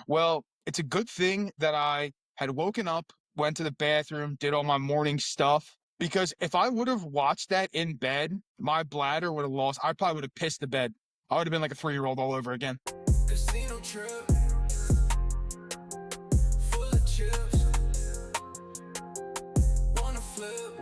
Well, it's a good thing that I had woken up, went to the bathroom, did all my morning stuff. Because if I would have watched that in bed, my bladder would have lost. I probably would have pissed the bed. I would have been like a 3-year-old all over again. Casino trip, full of chips. Wanna flip,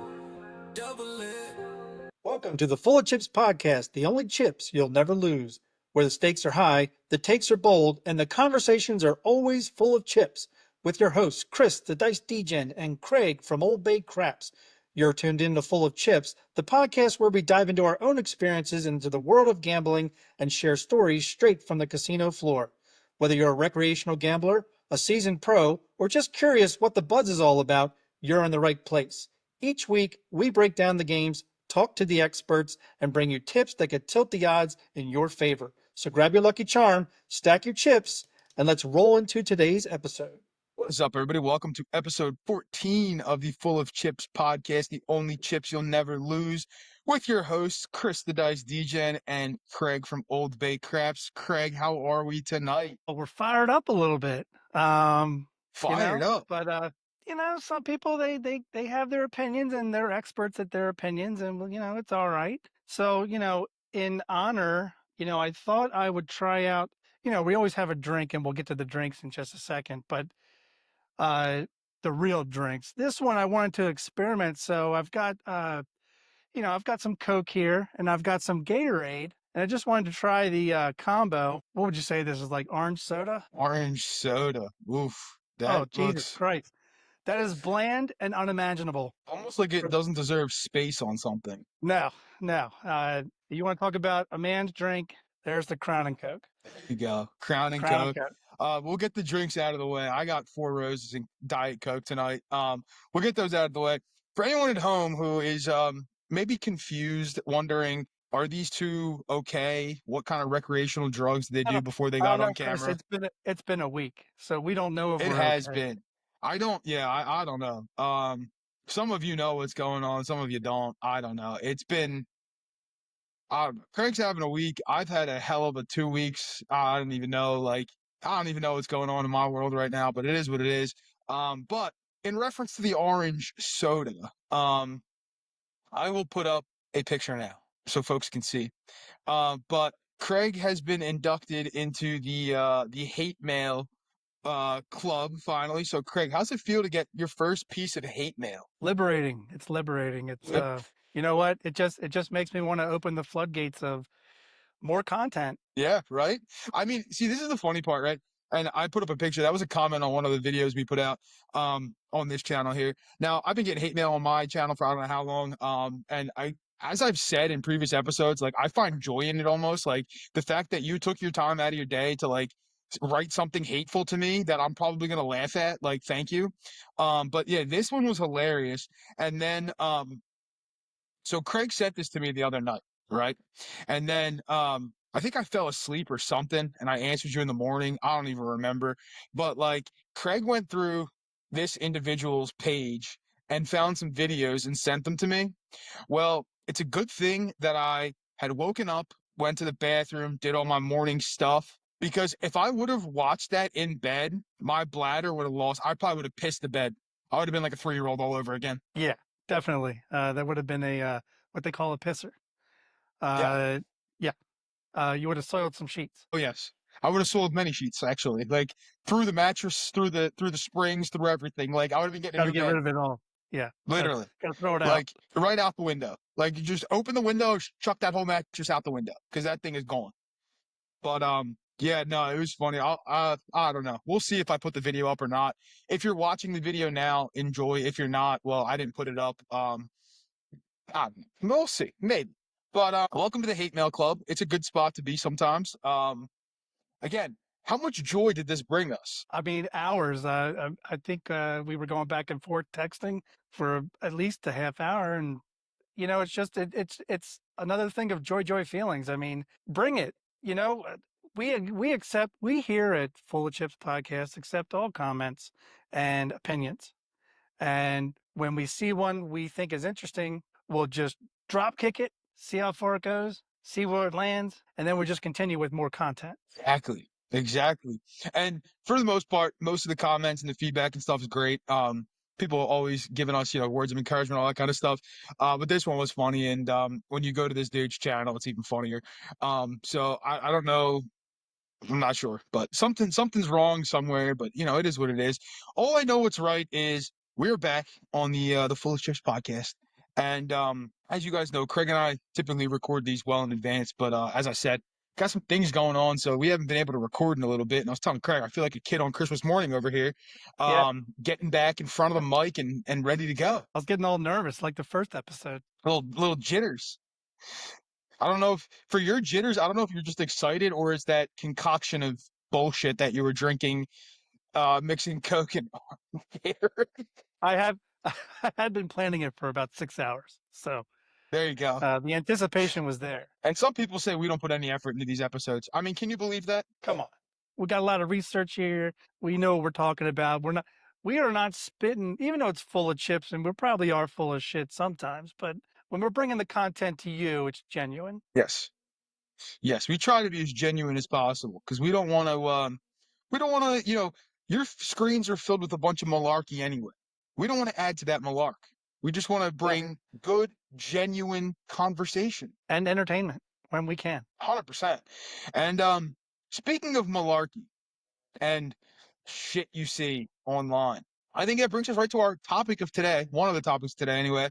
double it. Welcome to the Full of Chips podcast, the only chips you'll never lose, where the stakes are high, the takes are bold, and the conversations are always full of chips. With your hosts, Chris, the Dice Degen, and Craig from Old Bay Craps. You're tuned in to Full of Chips, the podcast where we dive into our own experiences into the world of gambling and share stories straight from the casino floor. Whether you're a recreational gambler, a seasoned pro, or just curious what the buzz is all about, you're in the right place. Each week, we break down the games, talk to the experts, and bring you tips that could tilt the odds in your favor. So grab your lucky charm, stack your chips, and let's roll into today's episode. What's up, everybody? Welcome to episode 14 of the Full of Chips podcast, the only chips you'll never lose, with your hosts, Chris the Dice Degen and Craig from Old Bay Craps. Craig, how are we tonight? Well, we're fired up a little bit. Fired up. But some people they have their opinions and they're experts at their opinions, and it's all right. So, in honor, I thought I would try out. We always have a drink, and we'll get to the drinks in just a second, but the real drinks. This one I wanted to experiment, so I've got I've got some Coke here, and I've got some Gatorade, and I just wanted to try the combo. What would you say this is, like orange soda? Orange soda. Oof. Oh, That Jesus looks Christ. That is bland and unimaginable. almost like it doesn't deserve space on something. No, no. You want to talk about a man's drink? There's the Crown and Coke. There you go. Crown and Crown and Coke. Coke. We'll get the drinks out of the way. I got 4 roses and Diet Coke tonight. We'll get those out of the way. For anyone at home who is maybe confused, wondering, are these two okay? What kind of recreational drugs did they do before they I don't got know, on Chris. camera? It's been a week, so we don't know if It we're has okay. been. I don't know. Some of you know what's going on, some of you don't. I don't know. It's been Craig's having a week. I've had a hell of a 2 weeks. I don't even know, I don't even know what's going on in my world right now, but it is what it is. But in reference to the orange soda, I will put up a picture now so folks can see. But Craig has been inducted into the hate mail club finally. So Craig, how's it feel to get your first piece of hate mail? Liberating. It's liberating. It's you know what? It just makes me want to open the floodgates of more content. Yeah, right? I mean, see, this is the funny part, right? And I put up a picture. That was a comment on one of the videos we put out on this channel here. Now, I've been getting hate mail on my channel for I don't know how long. And as I've said in previous episodes, like I find joy in it almost. Like the fact that you took your time out of your day to like write something hateful to me that I'm probably gonna laugh at. Like, thank you. But yeah, this one was hilarious. And then so Craig sent this to me the other night, right? And then I think I fell asleep or something, and I answered you in the morning. I don't even remember. But like Craig went through this individual's page and found some videos and sent them to me. Well, it's a good thing that I had woken up, went to the bathroom, did all my morning stuff. Because if I would have watched that in bed, my bladder would have lost. I probably would have pissed the bed. I would have been like a 3-year-old all over again. Yeah, definitely. That would have been a what they call a pisser. Yeah. Yeah. You would have soiled some sheets. Oh yes. I would have sold many sheets actually. Like through the mattress, through the springs, through everything. Like I would have been getting a Got to new get bed. rid of it all. Yeah. Literally. Got to throw it out. Like right out the window. Like you just open the window, chuck that whole mattress out the window because that thing is gone. But yeah, no, it was funny. I don't know. We'll see if I put the video up or not. If you're watching the video now, enjoy. If you're not, well, I didn't put it up. We'll see, maybe. But welcome to the Hate Mail Club. It's a good spot to be sometimes. Again, how much joy did this bring us? I mean, hours. I think we were going back and forth texting for at least a half hour, and it's just it's another thing of joy feelings. I mean, bring it. We here at Full of Chips podcast accept all comments and opinions, and when we see one we think is interesting, we'll just drop kick it, see how far it goes, see where it lands, and then we'll just continue with more content. Exactly. Exactly. And for the most part, most of the comments and the feedback and stuff is great. People are always giving us, words of encouragement, all that kind of stuff. But this one was funny. And when you go to this dude's channel, it's even funnier. So I don't know. I'm not sure, but something's wrong somewhere, but it is what it is. All I know what's right is we're back on the FullofChips podcast. And as you guys know, Craig and I typically record these well in advance, but as I said, got some things going on, so we haven't been able to record in a little bit. And I was telling Craig, I feel like a kid on Christmas morning over here, Yeah, getting back in front of the mic and ready to go. I was getting all nervous like the first episode. Little jitters. I don't know if for your jitters, I don't know if you're just excited or is that concoction of bullshit that you were drinking, mixing Coke and beer. I have I had been planning it for about 6 hours, so There you go. the anticipation was there. And some people say we don't put any effort into these episodes. I mean, can you believe that? Come on, we got a lot of research here. We know what we're talking about. We are not spitting, even though it's full of chips, and we probably are full of shit sometimes. But when we're bringing the content to you, it's genuine. Yes. Yes, we try to be as genuine as possible because we don't want to. We don't want to. Your screens are filled with a bunch of malarkey anyway. We don't want to add to that malark. We just want to bring good, genuine conversation. And entertainment when we can. 100%. And speaking of malarkey and shit you see online, I think that brings us right to our topic of today. One of the topics today, anyway.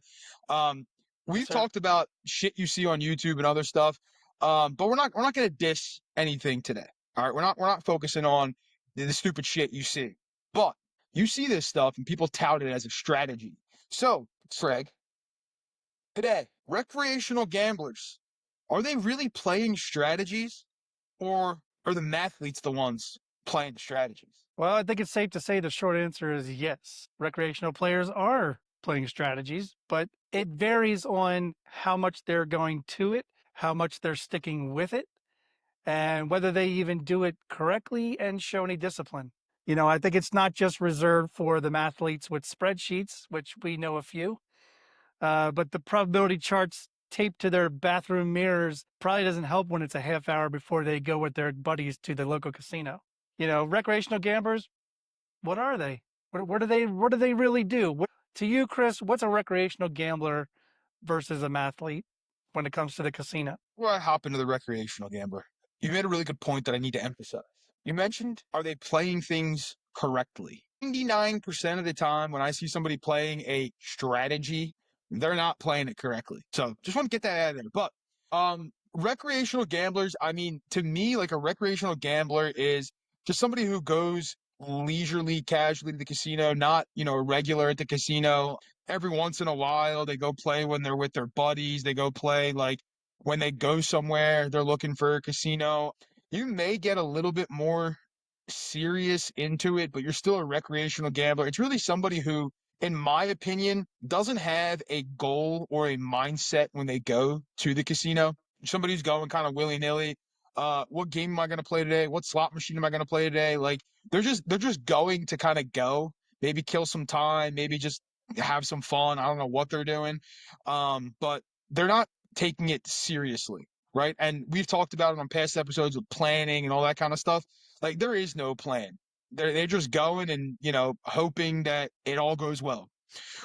We've sir. talked about shit you see on YouTube and other stuff, but we're not going to diss anything today. All right, we're not focusing on the stupid shit you see, but you see this stuff and people tout it as a strategy. So, Craig, today, recreational gamblers, are they really playing strategies, or are the mathletes the ones playing the strategies? Well, I think it's safe to say the short answer is yes. Recreational players are playing strategies, but it varies on how much they're going to it, how much they're sticking with it, and whether they even do it correctly and show any discipline. I think it's not just reserved for the mathletes with spreadsheets, which we know a few, but the probability charts taped to their bathroom mirrors probably doesn't help when it's a half hour before they go with their buddies to the local casino. Recreational gamblers, what are they? What do they really do? To you, Chris, what's a recreational gambler versus a mathlete when it comes to the casino? Well, I hop into the recreational gambler. You made a really good point that I need to emphasize. You mentioned, are they playing things correctly? 99% of the time when I see somebody playing a strategy, they're not playing it correctly. So just want to get that out of there. But recreational gamblers, I mean, to me, like a recreational gambler is just somebody who goes leisurely, casually to the casino, not, a regular at the casino. Every once in a while, they go play when they're with their buddies. They go play like when they go somewhere, they're looking for a casino. You may get a little bit more serious into it, but you're still a recreational gambler. It's really somebody who, in my opinion, doesn't have a goal or a mindset when they go to the casino. Somebody who's going kind of willy-nilly. What game am I going to play today? What slot machine am I going to play today? Like they're just going to kind of go, maybe kill some time, maybe just have some fun. I don't know what they're doing. But they're not taking it seriously, right? And we've talked about it on past episodes with planning and all that kind of stuff. Like there is no plan. They're just going and, hoping that it all goes well.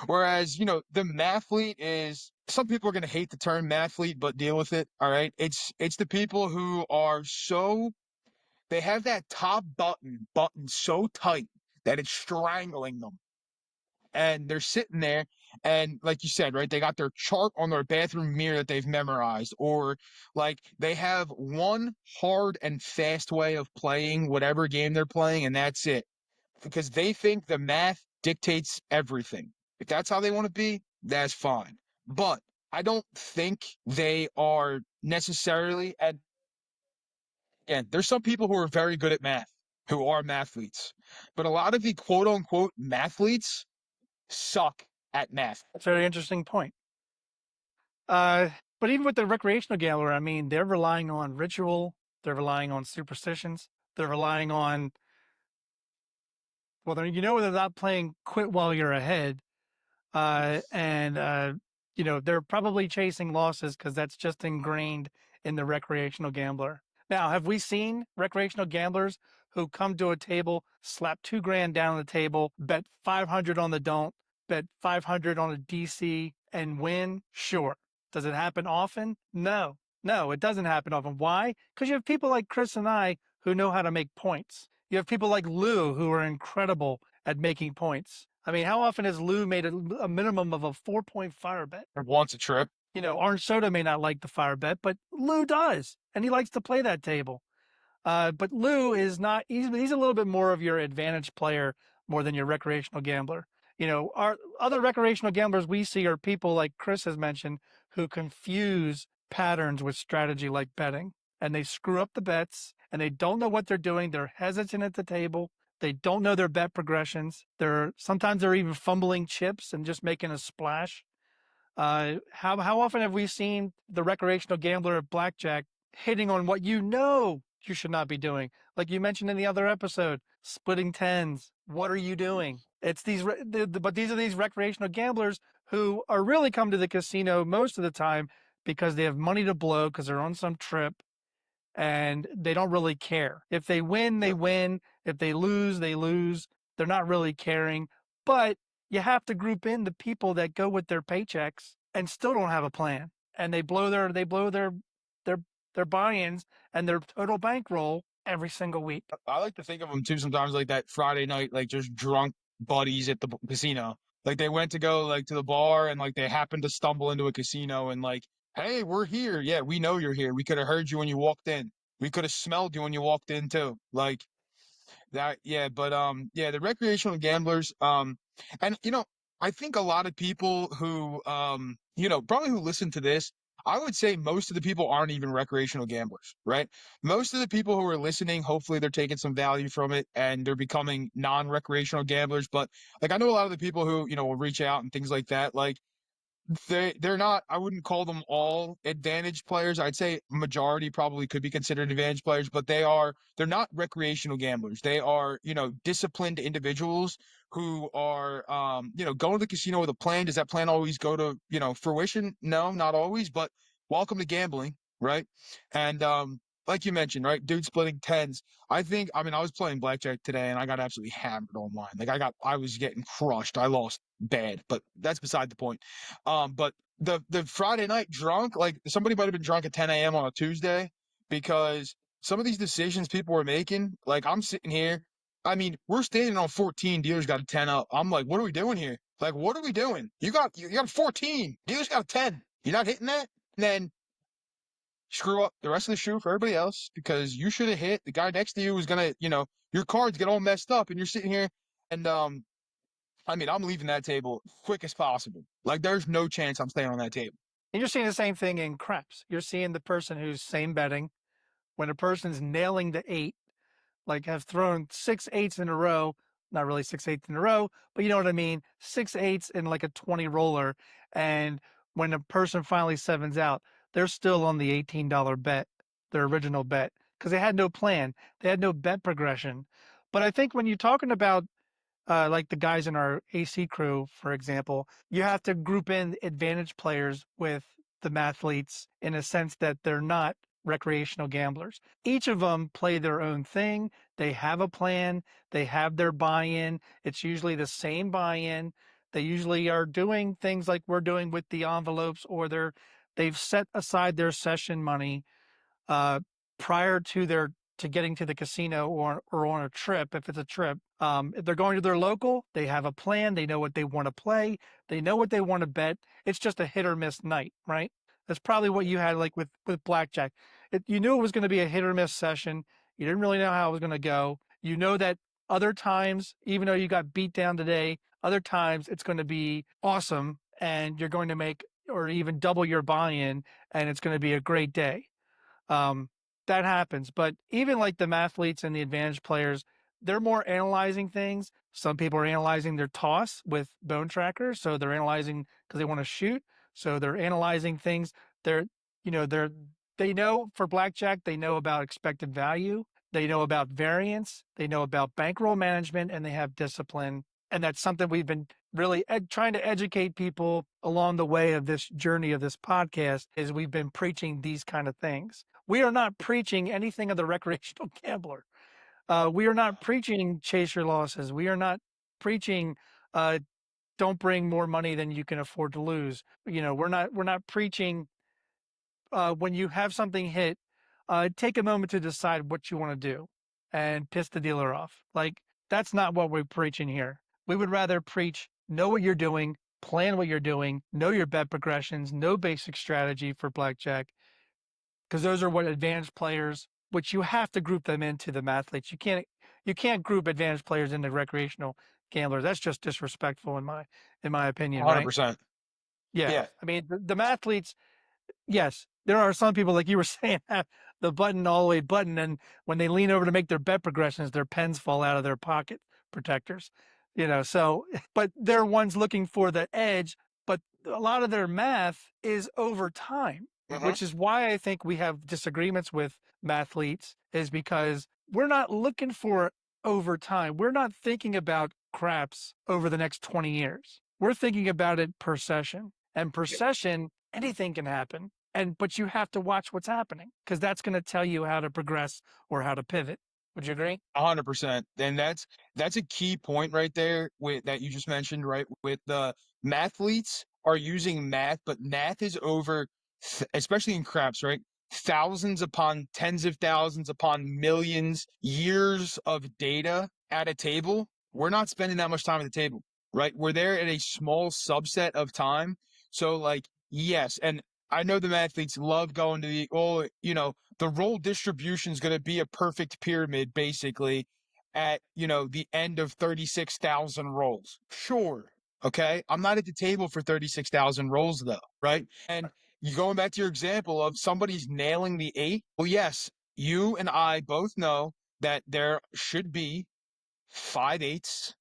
Whereas, the mathlete is, some people are going to hate the term mathlete, but deal with it. All right. It's the people who are they have that top button so tight that it's strangling them. And they're sitting there and like you said, right, they got their chart on their bathroom mirror that they've memorized, or like they have one hard and fast way of playing whatever game they're playing, and that's it. Because they think the math dictates everything. If that's how they want to be, that's fine. But I don't think they are necessarily at, again, there's some people who are very good at math, who are mathletes. But a lot of the quote unquote mathletes suck at math. That's a very interesting point. But even with the recreational gambler, I mean, they're relying on ritual, they're relying on superstitions, they're relying on, well, they're not playing quit while you're ahead. And they're probably chasing losses because that's just ingrained in the recreational gambler. Now, have we seen recreational gamblers who come to a table, slap $2,000 down on the table, bet 500 on the don't, bet 500 on a DC, and win? Sure. Does it happen often? No. No, it doesn't happen often. Why? Because you have people like Chris and I who know how to make points. You have people like Lou who are incredible at making points. I mean, how often has Lou made a minimum of a 4-point fire bet? Once a trip. Orange Soda may not like the fire bet, but Lou does, and he likes to play that table. But Lou is not, he's a little bit more of your advantage player more than your recreational gambler. Our other recreational gamblers we see are people like Chris has mentioned who confuse patterns with strategy like betting, and they screw up the bets and they don't know what they're doing. They're hesitant at the table. They don't know their bet progressions. Sometimes they're even fumbling chips and just making a splash. How often have we seen the recreational gambler at Blackjack hitting on what you should not be doing? Like you mentioned in the other episode, splitting tens. What are you doing? It's but these are these recreational gamblers who are really come to the casino most of the time because they have money to blow because they're on some trip and they don't really care. If they win, they win. If they lose, they lose. They're not really caring. But you have to group in the people that go with their paychecks and still don't have a plan. And they blow their their buy-ins and their total bankroll every single week. I like to think of them too sometimes like that Friday night, like just drunk buddies at the casino. Like they went to go like to the bar and like they happened to stumble into a casino and like, hey, we're here. Yeah, we know you're here. We could have heard you when you walked in. We could have smelled you when you walked in too. Like that, yeah, but yeah, the recreational gamblers, and I think a lot of people who probably who listen to this, I would say most of the people aren't even recreational gamblers, right? Most of the people who are listening, hopefully they're taking some value from it and they're becoming non-recreational gamblers. But like I know a lot of the people who, will reach out and things like that, like they're not, I wouldn't call them all advantage players. I'd say majority probably could be considered advantage players, but they're not recreational gamblers. They are, disciplined individuals who are going to the casino with a plan. Does that plan always go to, fruition? No, not always, but welcome to gambling, right? And like you mentioned, right, dude splitting tens. I was playing blackjack today and I got absolutely hammered online. Like I was getting crushed. I lost bad, but that's beside the point. But the Friday night drunk, like somebody might have been drunk at 10 a.m. on a Tuesday because some of these decisions people were making, like I'm sitting here. I mean, we're standing on 14. Dealer's got a 10 up. I'm like, what are we doing here? Like, what are we doing? You got 14. Dealer's got a 10. You're not hitting that? And then screw up the rest of the shoe for everybody else because you should have hit. The guy next to you was gonna, your cards get all messed up and you're sitting here and I'm leaving that table quick as possible. Like there's no chance I'm staying on that table. And you're seeing the same thing in craps. You're seeing the person who's same betting when a person's nailing the eight, like have thrown 6 8s in a row, not really 6 8s in a row, but you know what I mean? 6 8s in like a 20 roller. And when a person finally sevens out, they're still on the $18 bet, their original bet, because they had no plan. They had no bet progression. But I think when you're talking about like the guys in our AC crew, for example, you have to group in advantage players with the mathletes in a sense that they're not recreational gamblers. Each of them play their own thing. They have a plan. They have their buy-in. It's usually the same buy-in. They usually are doing things like we're doing with the envelopes, or they've set aside their session money uh, prior to getting to the casino or on a trip, if it's a trip. If they're going to their local, they have a plan. They know what they want to play. They know what they want to bet. It's just a hit or miss night, right? That's probably what you had like with blackjack. You knew it was going to be a hit or miss session. You didn't really know how it was going to go. You know that other times, even though you got beat down today, other times it's going to be awesome and you're going to make or even double your buy-in and it's going to be a great day. Um, that happens. But even like the mathletes and the advantage players, they're more analyzing things. Some people are analyzing their toss with bone trackers. So they're analyzing because they want to shoot. So they're analyzing things. They're, they know for blackjack, they know about expected value. They know about variance. They know about bankroll management and they have discipline. And that's something we've been really trying to educate people along the way of this journey of this podcast is we've been preaching these kind of things. we are not preaching anything of the recreational gambler. We are not preaching chase your losses. We are not preaching uh, don't bring more money than you can afford to lose. We're not preaching when you have something hit, take a moment to decide what you want to do and piss the dealer off. Like, that's not what we're preaching here. We would rather preach know what you're doing, plan what you're doing, know your bet progressions, know basic strategy for blackjack, because those are what advanced players, which you have to group them into the mathletes. You can't group advanced players into recreational gamblers. That's just disrespectful in my opinion, right? 100%. Yeah. Yeah. I mean, the mathletes, yes, there are some people, like you were saying, have the button all the way button, and when they lean over to make their bet progressions, their pens fall out of their pocket protectors. So, but they're ones looking for the edge, but a lot of their math is over time, Hmm. which is why I think we have disagreements with mathletes, is because we're not looking for over time. We're not thinking about craps over the next 20 years. We're thinking about it per session. And per session, anything can happen. But you have to watch what's happening, because that's going to tell you how to progress or how to pivot. Would you agree? 100%. And that's a key point right there with that you just mentioned, right? With the mathletes are using math, but math is over, especially in craps, right? Thousands upon tens of thousands upon millions years of data at a table. We're not spending that much time at the table, right? We're there at a small subset of time. So like, yes. And I know the mathletes love going to the role distribution is going to be a perfect pyramid, basically, at the end of 36,000 rolls. Sure. Okay. I'm not at the table for 36,000 rolls though, right? And you going back to your example of somebody's nailing the 8. Well, yes, you and I both know that there should be 5/8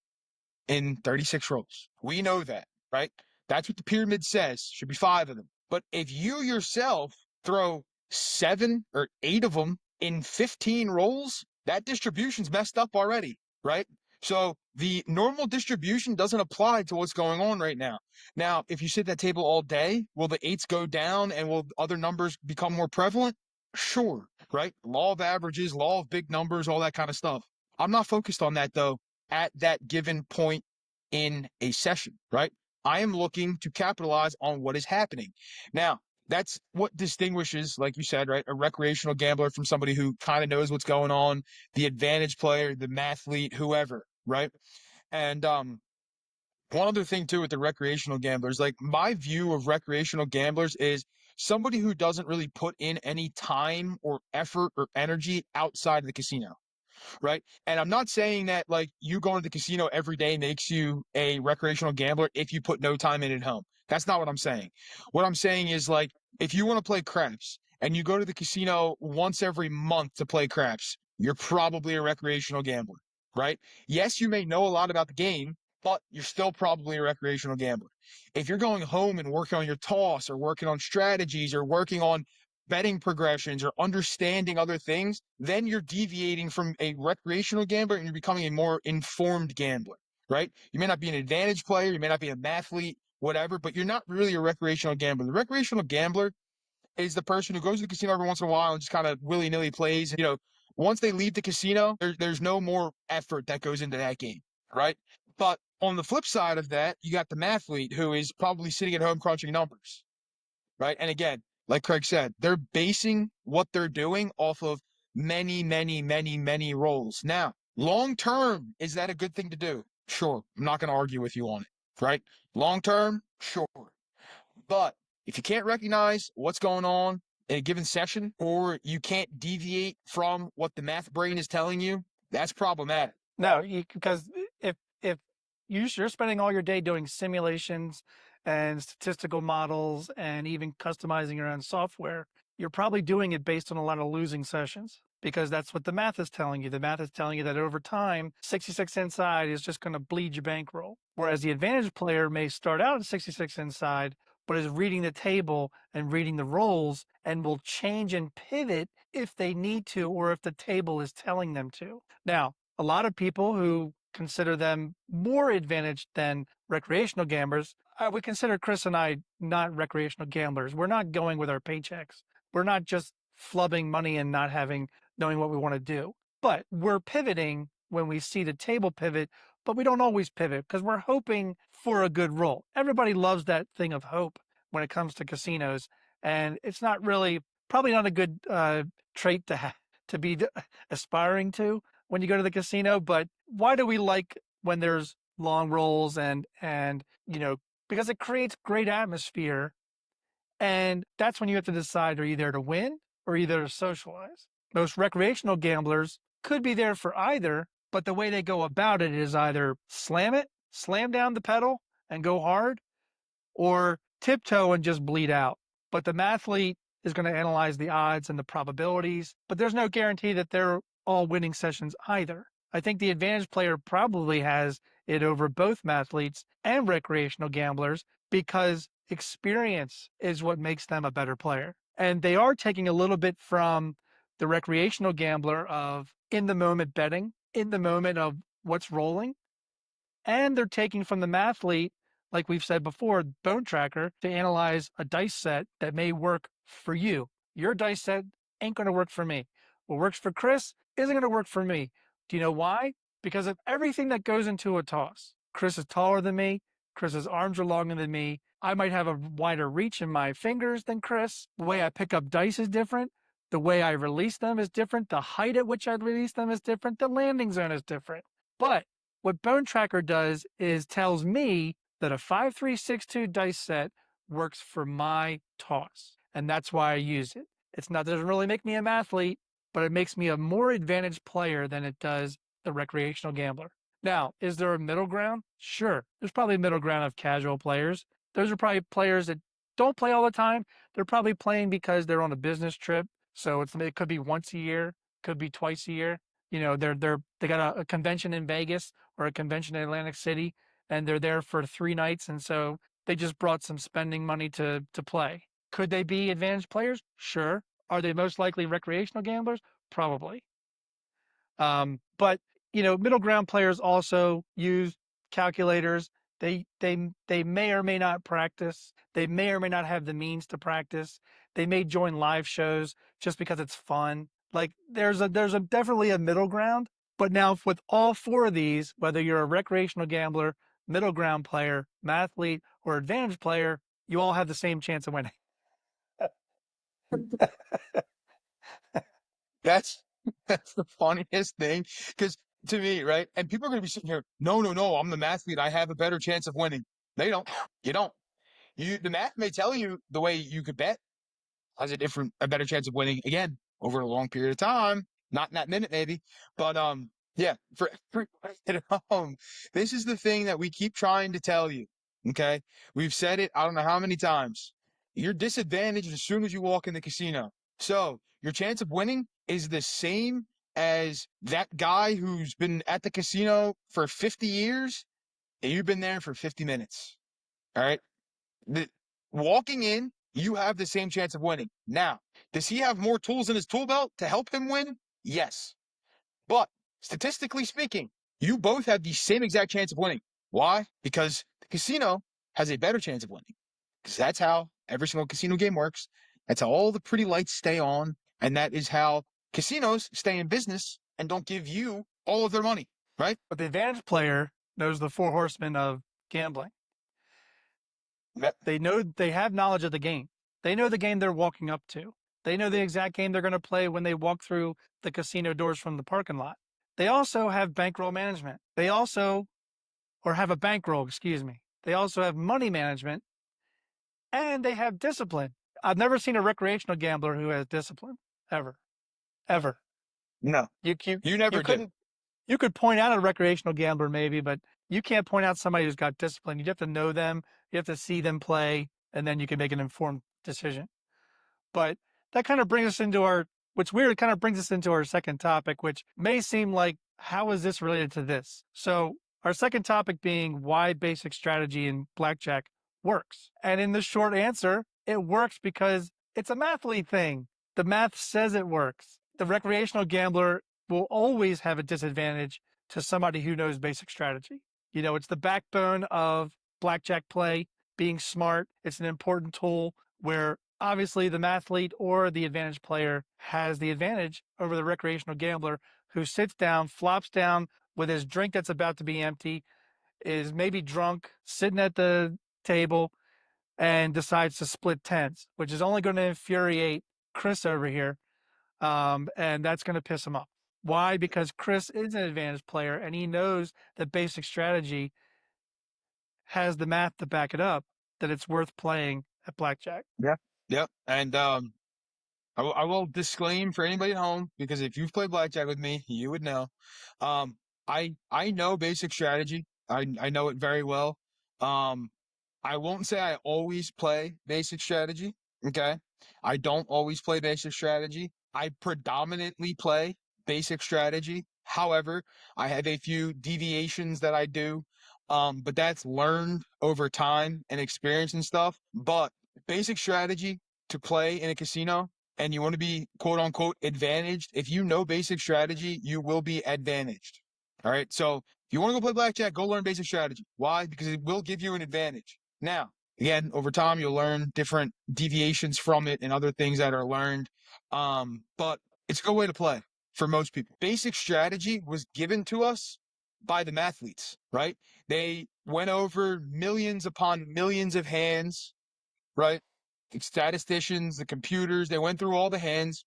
in 36 rolls. We know that, right? That's what the pyramid says. Should be 5 of them. But if you yourself throw 7 or 8 of them in 15 rolls, that distribution's messed up already, right? So the normal distribution doesn't apply to what's going on right now. Now, if you sit at that table all day, will the 8s go down and will other numbers become more prevalent? Sure, right? Law of averages, law of big numbers, all that kind of stuff. I'm not focused on that though at that given point in a session, right? I am looking to capitalize on what is happening. Now, that's what distinguishes, like you said, right, a recreational gambler from somebody who kind of knows what's going on, the advantage player, the mathlete, whoever, right? And one other thing too with the recreational gamblers, like my view of recreational gamblers is somebody who doesn't really put in any time or effort or energy outside of the casino, right? And I'm not saying that like you going to the casino every day makes you a recreational gambler if you put no time in at home. That's not what I'm saying. What I'm saying is like if you want to play craps and you go to the casino once every month to play craps, you're probably a recreational gambler, right? Yes, you may know a lot about the game, but you're still probably a recreational gambler. If you're going home and working on your toss or working on strategies or working on betting progressions or understanding other things, then you're deviating from a recreational gambler and you're becoming a more informed gambler, right? You may not be an advantage player, you may not be a mathlete, whatever, but you're not really a recreational gambler. The recreational gambler is the person who goes to the casino every once in a while and just kind of willy-nilly plays. Once they leave the casino, there's no more effort that goes into that game, right? But on the flip side of that, you got the mathlete who is probably sitting at home crunching numbers, right? And again, like Craig said, they're basing what they're doing off of many, many, many, many roles. Now, long term, is that a good thing to do? Sure. I'm not going to argue with you on it, right? Long term, sure. But if you can't recognize what's going on in a given session, or you can't deviate from what the math brain is telling you, that's problematic. No, because if you're spending all your day doing simulations and statistical models and even customizing your own software, you're probably doing it based on a lot of losing sessions, because that's what the math is telling you. The math is telling you that over time, 66 inside is just going to bleed your bankroll. Whereas the advantage player may start out at 66 inside, but is reading the table and reading the rolls and will change and pivot if they need to or if the table is telling them to. Now, a lot of people who consider them more advantaged than recreational gamblers, we consider Chris and I not recreational gamblers. We're not going with our paychecks. We're not just flubbing money and not knowing what we want to do. But we're pivoting when we see the table pivot, but we don't always pivot because we're hoping for a good roll. Everybody loves that thing of hope when it comes to casinos, and it's not really probably not a good trait to be aspiring to when you go to the casino. But why do we like when there's long rolls and because it creates great atmosphere, and that's when you have to decide, are you there to win or are you there to socialize? Most recreational gamblers could be there for either, but the way they go about it is either slam down the pedal and go hard, or tiptoe and just bleed out. But the mathlete is going to analyze the odds and the probabilities, but there's no guarantee that they're all winning sessions either. I think the advantage player probably has it over both mathletes and recreational gamblers because experience is what makes them a better player. And they are taking a little bit from the recreational gambler of in the moment betting, in the moment of what's rolling, and they're taking from the mathlete, like we've said before, Bone Tracker, to analyze a dice set that may work for you. Your dice set ain't going to work for me. What works for Chris isn't going to work for me. Do you know why? Because of everything that goes into a toss. Chris is taller than me. Chris's arms are longer than me. I might have a wider reach in my fingers than Chris. The way I pick up dice is different. The way I release them is different. The height at which I release them is different. The landing zone is different. But what Bone Tracker does is tells me that a 5-3-6-2 dice set works for my toss, and that's why I use it. Doesn't really make me a mathlete, but it makes me a more advantaged player than it does the recreational gambler. Now, is there a middle ground? Sure. There's probably a middle ground of casual players. Those are probably players that don't play all the time. They're probably playing because they're on a business trip. So it could be once a year, could be twice a year. They got a convention in Vegas or a convention in Atlantic City, and they're there for 3 nights, and so they just brought some spending money to play. Could they be advantaged players? Sure. Are they most likely recreational gamblers? Probably. But middle ground players also use calculators. They may or may not practice. They may or may not have the means to practice. They may join live shows just because it's fun. Like there's definitely a middle ground. But now with all 4 of these, whether you're a recreational gambler, middle ground player, mathlete, or advantage player, you all have the same chance of winning. That's that's the funniest thing because to me, right? And people are going to be sitting here, no, no, no, I'm the mathlete. I have a better chance of winning. They don't. You don't. The math may tell you the way you could bet has a better chance of winning again over a long period of time, not in that minute maybe, but yeah, for everyone at home, this is the thing that we keep trying to tell you. Okay, we've said it I don't know how many times. You're disadvantaged as soon as you walk in the casino. So your chance of winning is the same as that guy who's been at the casino for 50 years and you've been there for 50 minutes. All right. The, walking in, you have the same chance of winning. Now, does he have more tools in his tool belt to help him win? Yes. But statistically speaking, you both have the same exact chance of winning. Why? Because the casino has a better chance of winning. Because that's how every single casino game works. That's how all the pretty lights stay on. And that is how casinos stay in business and don't give you all of their money, right? But the advantage player knows the 4 horsemen of gambling. They have knowledge of the game. They know the game they're walking up to. They know the exact game they're going to play when they walk through the casino doors from the parking lot. They also have bankroll management. Have a bankroll, excuse me. They also have money management, and they have discipline. I've never seen a recreational gambler who has discipline, ever. Ever. No, you never you couldn't. did. You could point out a recreational gambler maybe, but you can't point out somebody who's got discipline. You have to know them, you have to see them play, and then you can make an informed decision. But that kind of brings us into it kind of brings us into our second topic, which may seem like, how is this related to this? So our second topic being why basic strategy in blackjack works. And in the short answer, it works because it's a mathlete thing. The math says it works. The recreational gambler will always have a disadvantage to somebody who knows basic strategy. It's the backbone of blackjack play, being smart. It's an important tool where obviously the mathlete or the advantage player has the advantage over the recreational gambler who sits down, flops down with his drink that's about to be empty, is maybe drunk, sitting at the table, and decides to split tens, which is only going to infuriate Chris over here. And that's going to piss him off. Why? Because Chris is an advantage player and he knows that basic strategy has the math to back it up, that it's worth playing at blackjack. Yeah. Yep. And I will disclaim for anybody at home, because if you've played blackjack with me, you would know. Um, I know basic strategy. I know it very well. Um, I won't say I always play basic strategy. Okay. I don't always play basic strategy. I predominantly play basic strategy. However, I have a few deviations that I do. But that's learned over time and experience and stuff. But basic strategy to play in a casino, and you want to be quote unquote advantaged, if you know basic strategy, you will be advantaged. All right. So if you want to go play blackjack, go learn basic strategy. Why? Because it will give you an advantage. Now, again, over time, you'll learn different deviations from it and other things that are learned. But it's a good way to play for most people. Basic strategy was given to us by the mathletes, right? They went over millions upon millions of hands, right? The statisticians, the computers, they went through all the hands,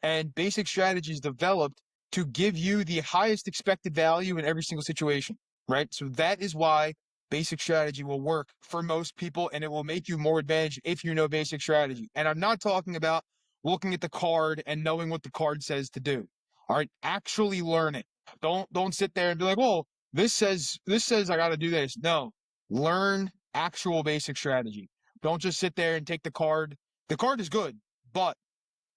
and basic strategies developed to give you the highest expected value in every single situation, right? So that is why basic strategy will work for most people, and it will make you more advantaged if you know basic strategy. And I'm not talking about looking at the card and knowing what the card says to do. All right, actually learn it. Don't sit there and be like, "Oh, this says I got to do this." No, learn actual basic strategy. Don't just sit there and take the card. The card is good, but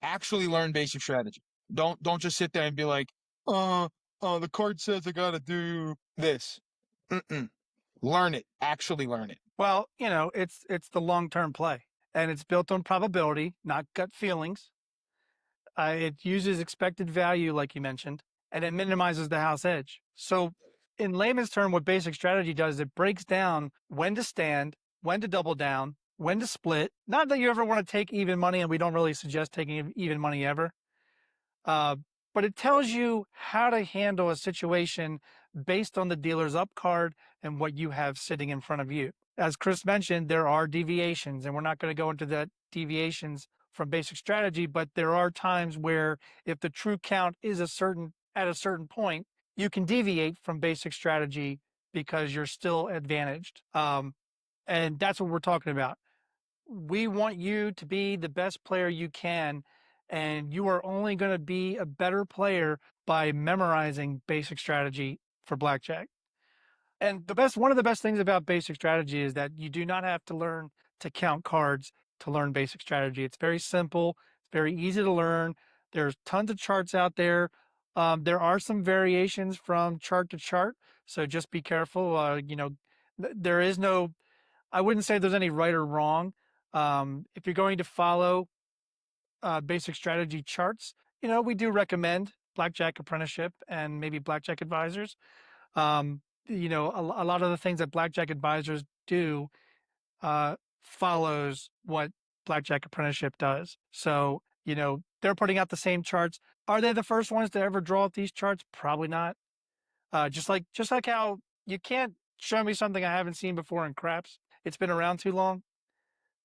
actually learn basic strategy. Don't just sit there and be like, the card says I gotta do this. Mm-mm. Learn it. Actually learn it. Well, it's the long-term play, and it's built on probability, not gut feelings. It uses expected value, like you mentioned, and it minimizes the house edge. So, in layman's term, what basic strategy does is it breaks down when to stand, when to double down, when to split. Not that you ever want to take even money, and we don't really suggest taking even money ever. But it tells you how to handle a situation based on the dealer's up card and what you have sitting in front of you. As Chris mentioned, there are deviations, and we're not going to go into the deviations from basic strategy, but there are times where if the true count is at a certain point, you can deviate from basic strategy because you're still advantaged. And that's what we're talking about. We want you to be the best player you can, and you are only going to be a better player by memorizing basic strategy for blackjack. And one of the best things about basic strategy is that you do not have to learn to count cards to learn basic strategy. It's very simple. It's very easy to learn. There's tons of charts out there. There are some variations from chart to chart, so just be careful. There is no, I wouldn't say there's any right or wrong. If you're going to follow basic strategy charts, we do recommend Blackjack Apprenticeship and maybe Blackjack Advisors. A lot of the things that Blackjack Advisors do follows what Blackjack Apprenticeship does. So, they're putting out the same charts. Are they the first ones to ever draw up these charts? Probably not. Just like how you can't show me something I haven't seen before in craps. It's been around too long.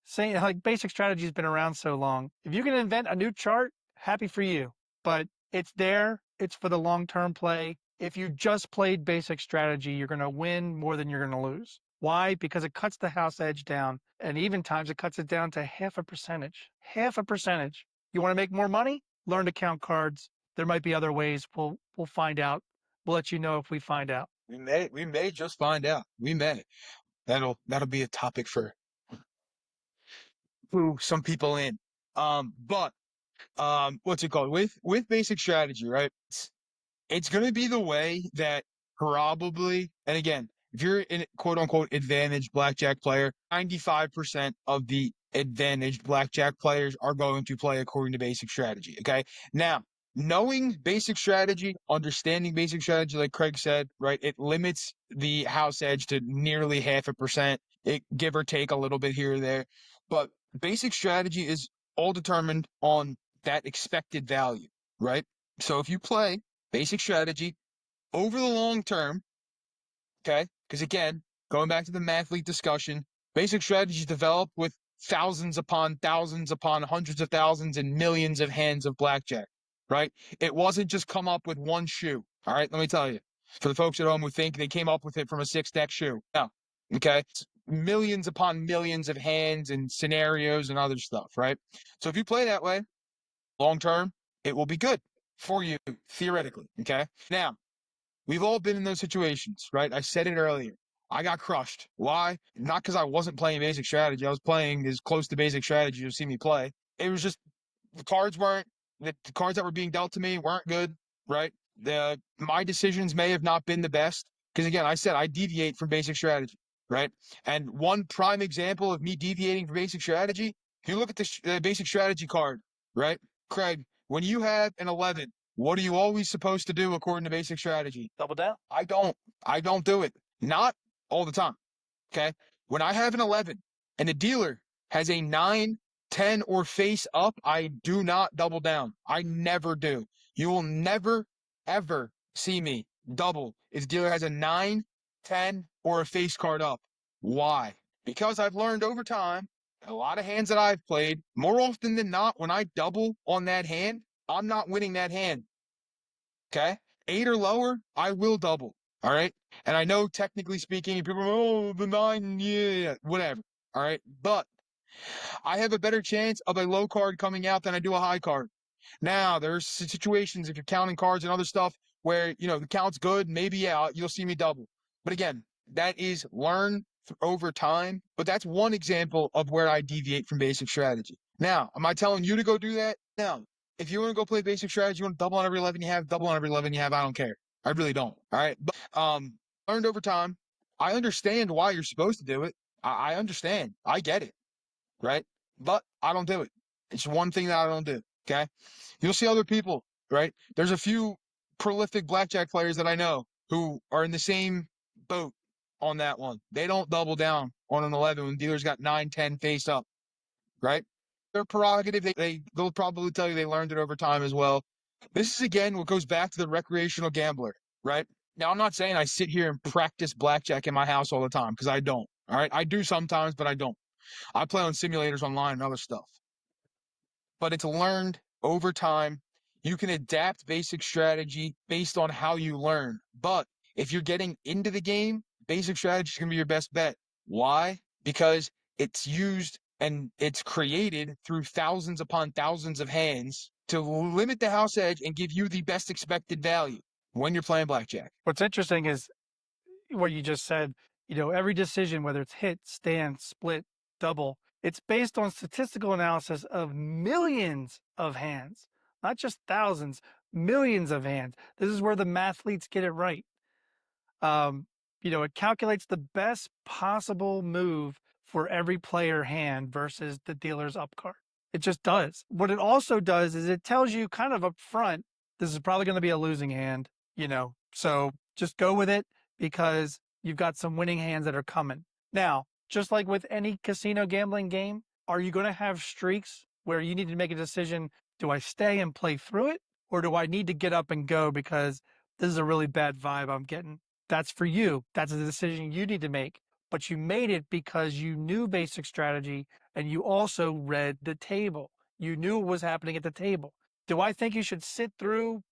Saying like basic strategy has been around so long. If you can invent a new chart, happy for you. But it's there. It's for the long-term play. If you just played basic strategy, you're going to win more than you're going to lose. Why? Because it cuts the house edge down, and even times it cuts it down to half a percentage. Half a percentage. You want to make more money? Learn to count cards. There might be other ways. We'll find out. We'll let you know if we find out. We may just find out. We may. That'll be a topic for some people in. But what's it called? With basic strategy, right? It's gonna be the way that probably, and again, if you're in quote unquote advantaged blackjack player, 95% of the advantaged blackjack players are going to play according to basic strategy. Okay. Now, knowing basic strategy, understanding basic strategy, like Craig said, right? It limits the house edge to nearly half a percent. It give or take a little bit here or there. But basic strategy is all determined on that expected value, right? So if you play basic strategy over the long term, okay, because again, going back to the mathlete discussion, basic strategies developed with thousands upon hundreds of thousands and millions of hands of blackjack, right? It wasn't just come up with one shoe. All right, let me tell you. For the folks at home who think they came up with it from a six-deck shoe. No. Okay. It's millions upon millions of hands and scenarios and other stuff, right? So if you play that way, long term, it will be good for you, theoretically. Okay. Now, we've all been in those situations, right? I said it earlier. I got crushed. Why? Not because I wasn't playing basic strategy. I was playing as close to basic strategy you'll see me play. It was just the cards weren't the cards that were being dealt to me weren't good, right? My decisions may have not been the best because again, I said I deviate from basic strategy, right? And one prime example of me deviating from basic strategy, if you look at the basic strategy card, right, Craig, when you have an 11, what are you always supposed to do according to basic strategy? Double down. I don't. I don't do it. Not all the time. Okay. When I have an 11 and the dealer has a 9, 10, or face up, I do not double down. I never do. You will never, ever see me double if the dealer has a 9, 10, or a face card up. Why? Because I've learned over time, a lot of hands that I've played, more often than not, when I double on that hand, I'm not winning that hand. Okay. 8 or lower, I will double. All right. And I know technically speaking, people are, oh, the 9, yeah, whatever. All right. But I have a better chance of a low card coming out than I do a high card. Now, there's situations if you're counting cards and other stuff where, the count's good, maybe, yeah, you'll see me double. But again, that is learned over time. But that's one example of where I deviate from basic strategy. Now, am I telling you to go do that? No. If you want to go play basic strategy, you want to double on every 11 you have, double on every 11 you have, I don't care. I really don't. All right. But learned over time. I understand why you're supposed to do it. I understand. I get it. Right. But I don't do it. It's one thing that I don't do. Okay. You'll see other people, right? There's a few prolific blackjack players that I know who are in the same boat on that one. They don't double down on an 11 when dealers got 9, 10 face up, right? Their prerogative. They'll probably tell you they learned it over time as well. This is again what goes back to the recreational gambler, right? Now I'm not saying I sit here and practice blackjack in my house all the time because I don't. All right, I do sometimes, but I don't. I play on simulators online and other stuff. But it's learned over time. You can adapt basic strategy based on how you learn. But if you're getting into the game, basic strategy is going to be your best bet. Why? Because it's used and it's created through thousands upon thousands of hands to limit the house edge and give you the best expected value when you're playing blackjack. What's interesting is what you just said. Every decision, whether it's hit, stand, split, double, it's based on statistical analysis of millions of hands, not just thousands, millions of hands. This is where the mathletes get it right. It calculates the best possible move for every player hand versus the dealer's up card. It just does. What it also does is it tells you kind of up front, this is probably going to be a losing hand, so just go with it because you've got some winning hands that are coming. Now, just like with any casino gambling game, are you going to have streaks where you need to make a decision? Do I stay and play through it? Or do I need to get up and go because this is a really bad vibe I'm getting? That's for you. That's a decision you need to make. But you made it because you knew basic strategy and you also read the table. You knew what was happening at the table. Do I think you should sit through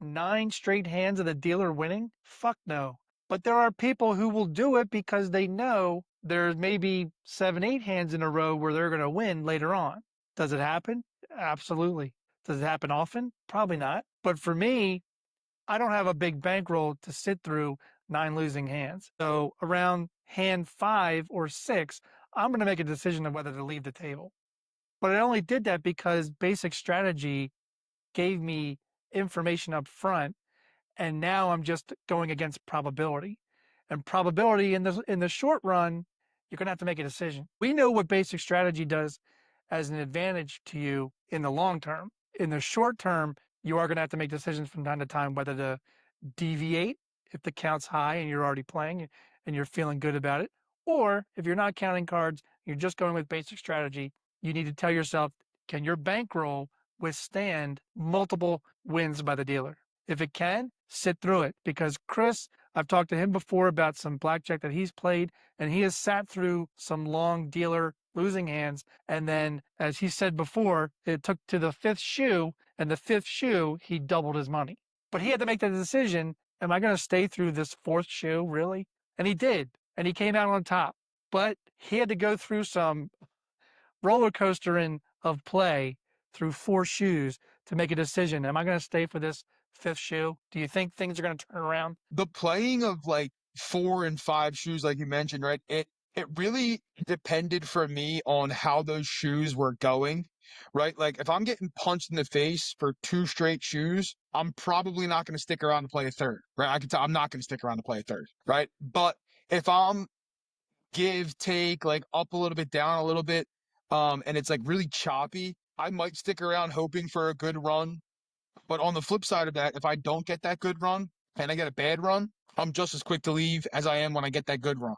9 straight hands of the dealer winning? Fuck no. But there are people who will do it because they know there's maybe 7, 8 hands in a row where they're going to win later on. Does it happen? Absolutely. Does it happen often? Probably not. But for me, I don't have a big bankroll to sit through 9 losing hands. So around hand 5 or 6, I'm going to make a decision of whether to leave the table. But I only did that because basic strategy gave me information up front, and now I'm just going against probability. And probability in the short run, you're going to have to make a decision. We know what basic strategy does as an advantage to you in the long term. In the short term, you are going to have to make decisions from time to time whether to deviate if the count's high and you're already playing and you're feeling good about it, or if you're not counting cards, you're just going with basic strategy, you need to tell yourself, can your bankroll withstand multiple wins by the dealer? If it can, sit through it, because Chris, I've talked to him before about some blackjack that he's played, and he has sat through some long dealer losing hands. And then, as he said before, it took to the fifth shoe, and the fifth shoe, he doubled his money. But he had to make the decision, am I going to stay through this fourth shoe, really? And he did, and he came out on top. But he had to go through some roller coaster of play through four shoes to make a decision. Am I going to stay for this fifth shoe? Do you think things are going to turn around? The playing of like 4 and 5 shoes, like you mentioned, right? It really depended for me on how those shoes were going, right? Like if I'm getting punched in the face for 2 straight shoes, I'm probably not going to stick around to play a third, right? I can tell I'm not going to stick around to play a third, right? But if I'm give, take, like up a little bit, down a little bit, and it's like really choppy, I might stick around hoping for a good run. But on the flip side of that, if I don't get that good run and I get a bad run, I'm just as quick to leave as I am when I get that good run,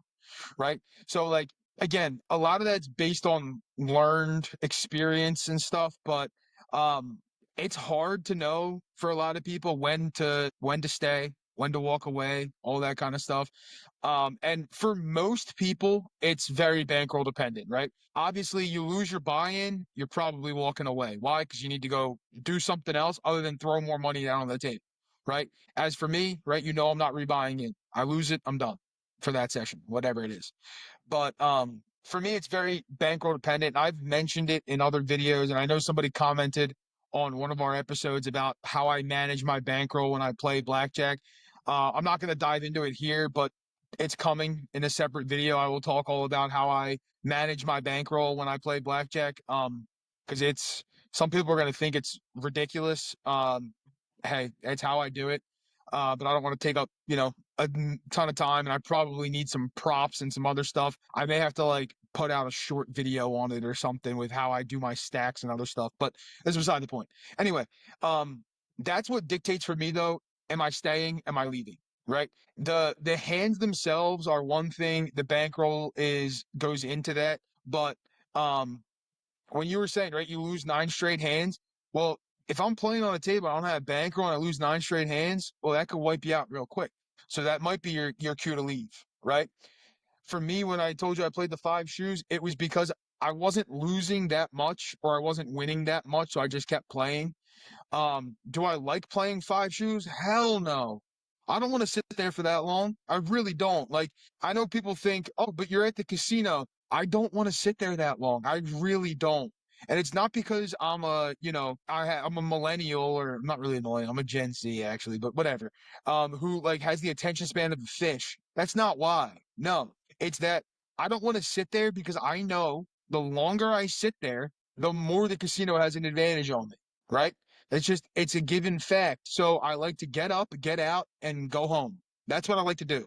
right? So like again, a lot of that's based on learned experience and stuff, but it's hard to know for a lot of people when to stay, when to walk away, all that kind of stuff. And for most people, it's very bankroll dependent, right? Obviously, you lose your buy-in, you're probably walking away. Why? Because you need to go do something else other than throw more money down on the table, right? As for me, right, you know I'm not rebuying it. I lose it, I'm done for that session, whatever it is. But for me, it's very bankroll dependent. I've mentioned it in other videos, and I know somebody commented on one of our episodes about how I manage my bankroll when I play blackjack. I'm not going to dive into it here, but it's coming in a separate video. I will talk all about how I manage my bankroll when I play blackjack. Because it's some people are going to think it's ridiculous. Hey, it's how I do it. But I don't want to take up, a ton of time, and I probably need some props and some other stuff. I may have to like put out a short video on it or something with how I do my stacks and other stuff, but that's beside the point. Anyway, that's what dictates for me though. Am I staying? Am I leaving? Right? The hands themselves are one thing. The bankroll goes into that. But when you were saying, right, you lose 9 straight hands. Well, if I'm playing on a table, I don't have bankroll and I lose 9 straight hands, well, that could wipe you out real quick. So that might be your cue to leave, right? For me, when I told you I played the 5 shoes, it was because I wasn't losing that much or I wasn't winning that much, so I just kept playing. Do I like playing 5 shoes? Hell no. I don't want to sit there for that long. I really don't. Like, I know people think, oh, but you're at the casino. I don't want to sit there that long. I really don't. And it's not because I'm I'm a millennial, or I'm not really a millennial. I'm a Gen Z actually, but whatever. Who like has the attention span of a fish. That's not why. No, it's that I don't want to sit there because I know the longer I sit there, the more the casino has an advantage on me, right? It's a given fact. So I like to get up, get out, and go home. That's what I like to do,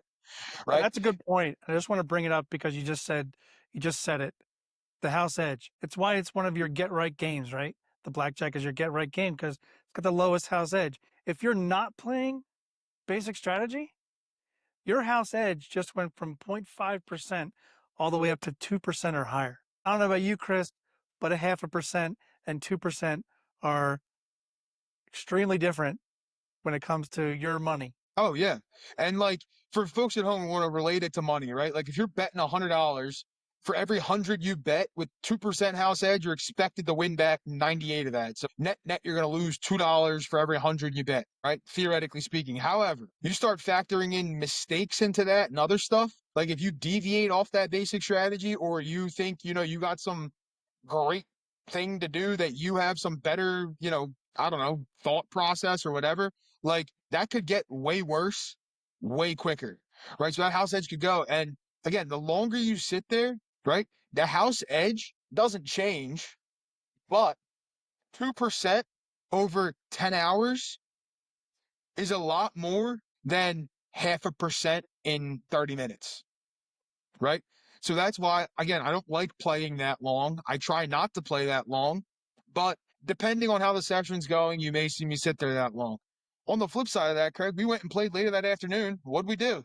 right? That's a good point. I just want to bring it up because you just said it. The house edge. It's why it's one of your get right games, right? The blackjack is your get right game because it's got the lowest house edge. If you're not playing basic strategy, your house edge just went from 0.5% all the way up to 2% or higher. I don't know about you, Chris, but a 0.5% and 2% are extremely different when it comes to your money. Oh yeah. And like for folks at home who want to relate it to money, right? Like if you're betting $100, for every 100 you bet with 2% house edge, you're expected to win back 98 of that. So net, you're going to lose $2 for every 100 you bet, right? Theoretically speaking. However, you start factoring in mistakes into that and other stuff. Like if you deviate off that basic strategy, or you think, you got some great thing to do, that you have some better, I don't know, thought process or whatever, like that could get way worse way quicker, right? So that house edge could go. And again, the longer you sit there, right, the house edge doesn't change, but 2% over 10 hours is a lot more than 0.5% in 30 minutes, right? So that's why, again, I don't like playing that long. I try not to play that long, but depending on how the session's going, you may see me sit there that long. On the flip side of that, Craig, we went and played later that afternoon. What'd we do?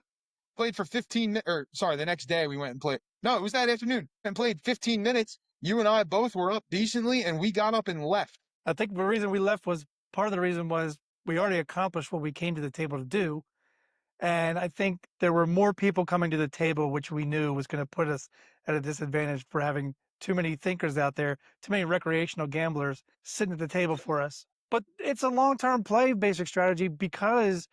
Played for 15 minutes, or sorry, the next day we went and played. No, it was that afternoon and played 15 minutes. you and I both were up decently, and we got up and left. I think the reason we left was part of the reason was we already accomplished what we came to the table to do. And I think there were more people coming to the table, which we knew was going to put us at a disadvantage for having too many thinkers out there, too many recreational gamblers sitting at the table for us. But it's a long-term play basic strategy because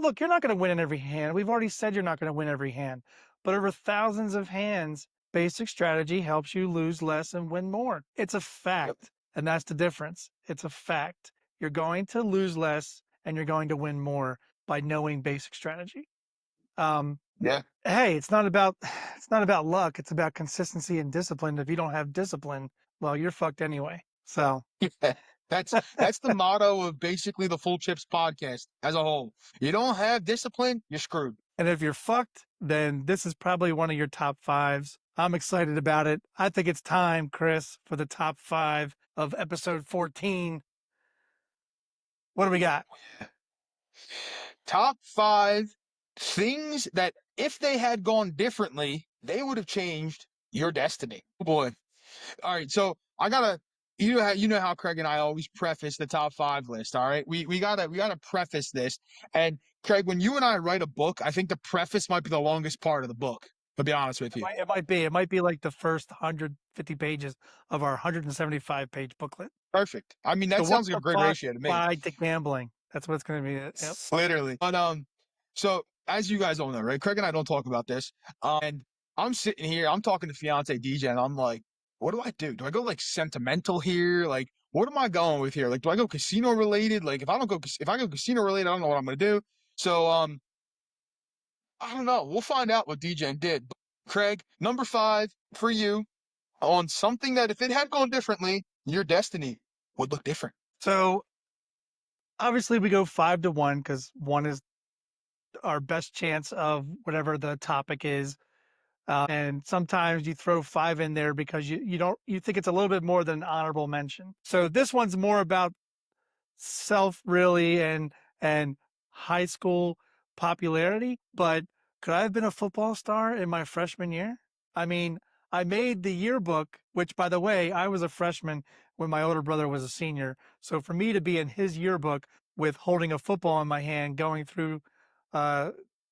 look, you're not going to win in every hand. We've already said you're not going to win every hand, but over thousands of hands, basic strategy helps you lose less and win more. It's a fact. Yep. And that's the difference. It's a fact. You're going to lose less and you're going to win more by knowing basic strategy. Yeah. Hey, it's not about luck. It's about consistency and discipline. If you don't have discipline, well, you're fucked anyway. So Yeah. That's the motto of basically the Full Chips podcast as a whole. You don't have discipline, you're screwed. and if you're fucked, then this is probably one of your top fives. I'm excited about it. I think it's time, Chris, for the top 5 of episode 14. What do we got? Top 5 things that if they had gone differently, they would have changed your destiny. Oh boy. All right, so I gotta, you know how Craig and I always preface the top 5 list. All right, we gotta preface this. And Craig, when you and I write a book, I think the preface might be the longest part of the book. To be honest with you, It might be like the first 150 pages of our 175 page booklet. perfect. I mean, that So what sounds like the a great fuck ratio to me. applied to gambling? That's what it's going to be. Yep. Literally. But so as you guys all know, right? Craig and I don't talk about this. And I'm sitting here, I'm talking to fiance DJ, and I'm like, what do I do? Do I go like sentimental here? Like, what am I going with here? Like, do I go casino related? Like, if I go casino related, I don't know what I'm gonna do. So I don't know. We'll find out what DJ did. But Craig, number 5 for you on something that if it had gone differently, your destiny would look different. So obviously we go 5 to 1 because 1 is our best chance of whatever the topic is. And sometimes you throw 5 in there because you think it's a little bit more than an honorable mention. So this one's more about self really and high school popularity. But could I have been a football star in my freshman year? I mean, I made the yearbook, which by the way, I was a freshman when my older brother was a senior. So for me to be in his yearbook with holding a football in my hand, going through uh,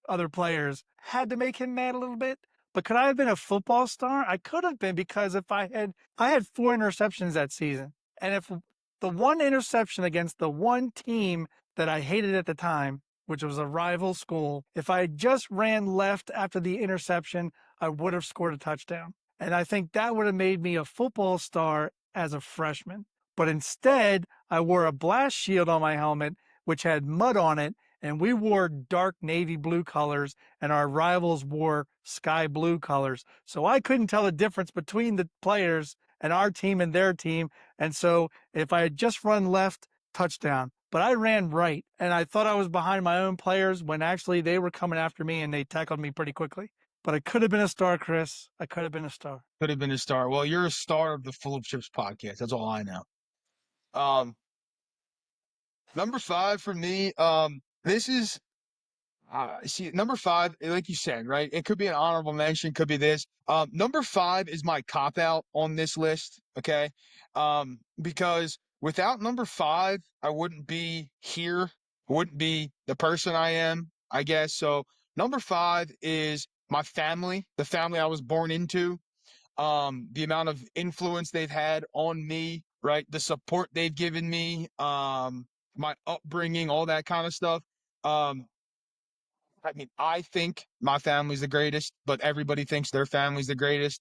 other players, had to make him mad a little bit. But could I have been a football star? I could have been because if I had 4 interceptions that season, and if the one interception against the one team that I hated at the time, which was a rival school, if I had just ran left after the interception, I would have scored a touchdown. And I think that would have made me a football star as a freshman. But instead, I wore a blast shield on my helmet, which had mud on it, and we wore dark navy blue colors, and our rivals wore sky blue colors. So I couldn't tell the difference between the players and our team and their team. And so if I had just run left, touchdown. But I ran right, and I thought I was behind my own players when actually they were coming after me and they tackled me pretty quickly. But I could have been a star, Chris. I could have been a star. Could have been a star. Well, you're a star of the Full of Chips podcast. That's all I know. Number 5 for me. This is see number 5, like you said, right? It could be an honorable mention, could be this. Number 5 is my cop out on this list. Okay, because without number 5, I wouldn't be here. Wouldn't be the person I am, I guess. So number 5 is my family, the family I was born into. The amount of influence they've had on me, right? The support they've given me, my upbringing, all that kind of stuff. I mean, I think my family's the greatest, but everybody thinks their family's the greatest.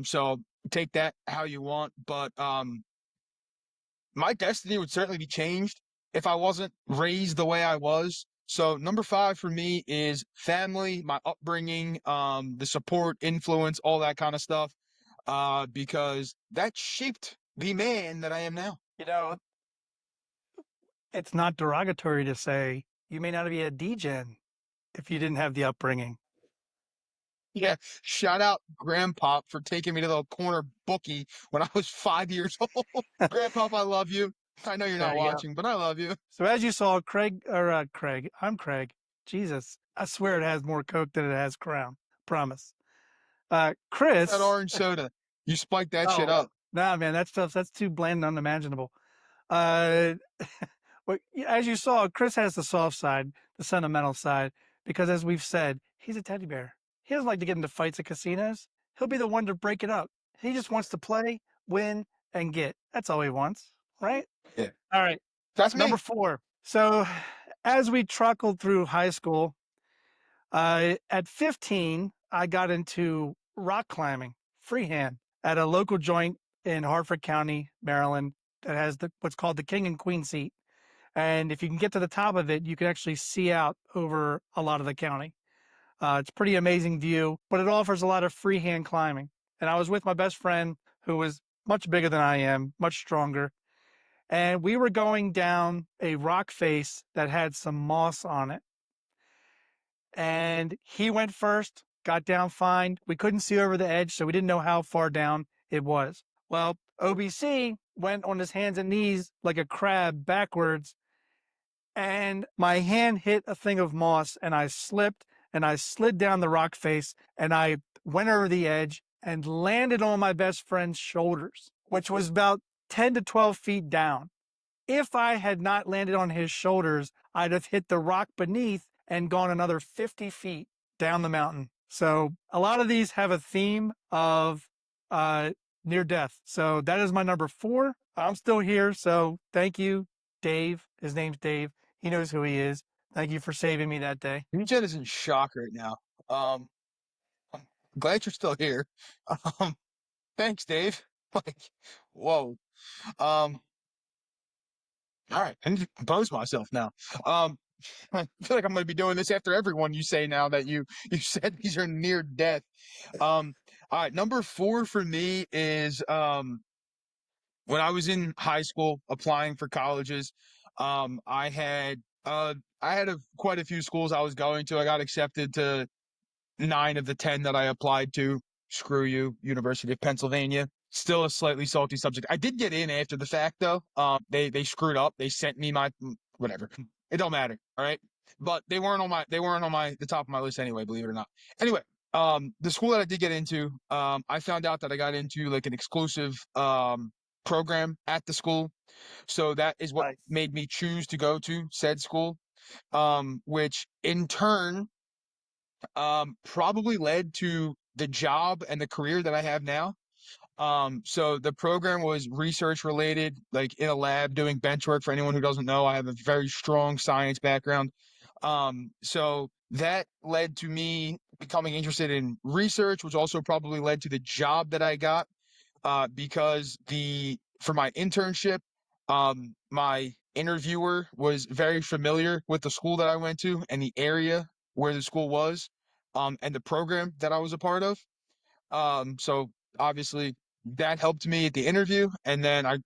So take that how you want, but my destiny would certainly be changed if I wasn't raised the way I was. So number 5 for me is family, my upbringing, the support, influence, all that kind of stuff, because that shaped the man that I am now. You know, it's not derogatory to say you may not be a degen if you didn't have the upbringing. Yeah, shout out Grandpop for taking me to the corner bookie when I was 5 years old. Grandpop, I love you. I know you're There not you go. watching, but I love you. So as you saw, I'm Craig. Jesus, I swear it has more Coke than it has Crown. Promise. Chris, That orange soda. You spiked that shit Oh, up. nah, man, that stuff, that's too bland and unimaginable. Uh, but as you saw, Chris has the soft side, the sentimental side, because as we've said, he's a teddy bear. He doesn't like to get into fights at casinos. He'll be the one to break it up. He just wants to play, win, and get. That's all he wants, right? Yeah. All right. That's Number me. 4. So, as we truckled through high school, at 15, I got into rock climbing, freehand, at a local joint in Harford County, Maryland, that has what's called the King and Queen seat. And if you can get to the top of it, you can actually see out over a lot of the county. It's a pretty amazing view, but it offers a lot of freehand climbing. And I was with my best friend who was much bigger than I am, much stronger. And we were going down a rock face that had some moss on it. And he went first, got down fine. We couldn't see over the edge, so we didn't know how far down it was. Well, OBC went on his hands and knees like a crab backwards, and my hand hit a thing of moss, and I slipped, and I slid down the rock face, and I went over the edge and landed on my best friend's shoulders, which was about 10 to 12 feet down. If I had not landed on his shoulders, I'd have hit the rock beneath and gone another 50 feet down the mountain. So a lot of these have a theme of uh, near death. So that is my number 4. I'm still here. So thank you, Dave. His name's Dave. He knows who he is. Thank you for saving me that day. Regen is in shock right now. I'm glad you're still here. Um, thanks, Dave. Like, whoa. Um, all right, I need to compose myself now. I feel like I'm going to be doing this after everyone you say now that you said these are near death. All right, number 4 for me is when I was in high school applying for colleges. I had quite a few schools I was going to. I got accepted to 9 of the 10 that I applied to. Screw you, University of Pennsylvania. Still a slightly salty subject. I did get in after the fact though. They screwed up. They sent me my whatever. It don't matter. All right. But they weren't on the top of my list anyway, believe it or not. Anyway, the school that I did get into, I found out that I got into like an exclusive program at the school. So that is what Nice. made me choose to go to said school. Which in turn probably led to the job and the career that I have now. So the program was research related, like in a lab doing bench work. For anyone who doesn't know, I have a very strong science background. So that led to me becoming interested in research, which also probably led to the job that I got. Because for my internship, my interviewer was very familiar with the school that I went to and the area where the school was, and the program that I was a part of. So obviously that helped me at the interview, and then I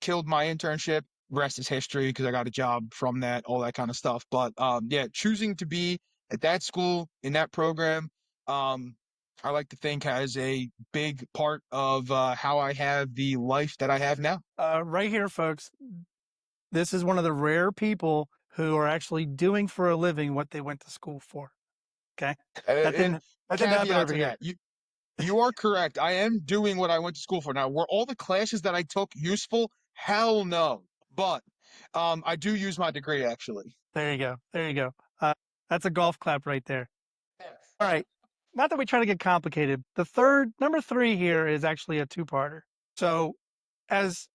killed my internship. Rest is history because I got a job from that, all that kind of stuff. But yeah, choosing to be at that school in that program, um, I like to think has a big part of how I have the life that I have now. Right here, folks. This is one of the rare people who are actually doing for a living what they went to school for. Okay. That And didn't that didn't happen caveat over to here. that, you are correct. I am doing what I went to school for. Now, were all the classes that I took useful? Hell no. But I do use my degree actually. There you go. There you go. That's a golf clap right there. All right. Not that we try to get complicated. Number 3 here is actually a two-parter. So, as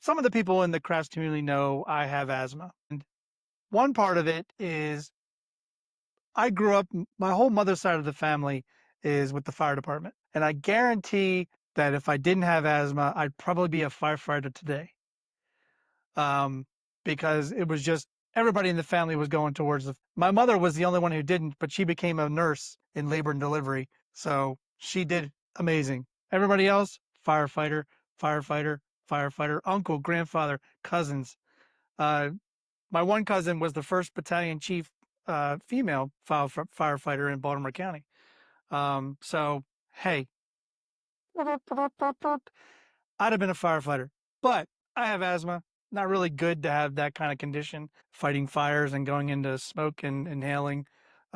some of the people in the crafts community know, I have asthma. And one part of it is I grew up, my whole mother's side of the family is with the fire department. And I guarantee that if I didn't have asthma, I'd probably be a firefighter today. Um, because it was just everybody in the family was going towards my mother was the only one who didn't, but she became a nurse in labor and delivery. So she did amazing. Everybody else, firefighter, firefighter, firefighter, uncle, grandfather, cousins. Uh, my one cousin was the first battalion chief female firefighter in Baltimore County. So, hey, I'd have been a firefighter, but I have asthma. Not really good to have that kind of condition, fighting fires and going into smoke and inhaling.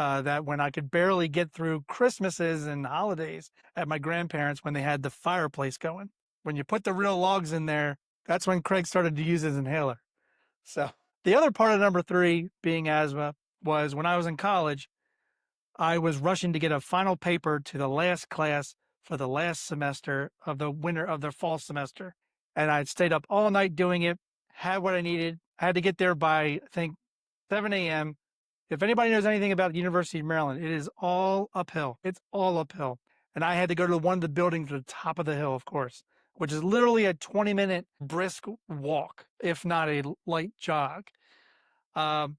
that when I could barely get through Christmases and holidays at my grandparents when they had the fireplace going. When you put the real logs in there, that's when Craig started to use his inhaler. So the other part of number 3 being asthma was when I was in college, I was rushing to get a final paper to the last class for the last semester of the fall semester. And I'd stayed up all night doing it, had what I needed. I had to get there by, I think, 7 a.m. If anybody knows anything about the University of Maryland, it is all uphill. It's all uphill. And I had to go to one of the buildings at the top of the hill, of course, which is literally a 20-minute brisk walk, if not a light jog. Um,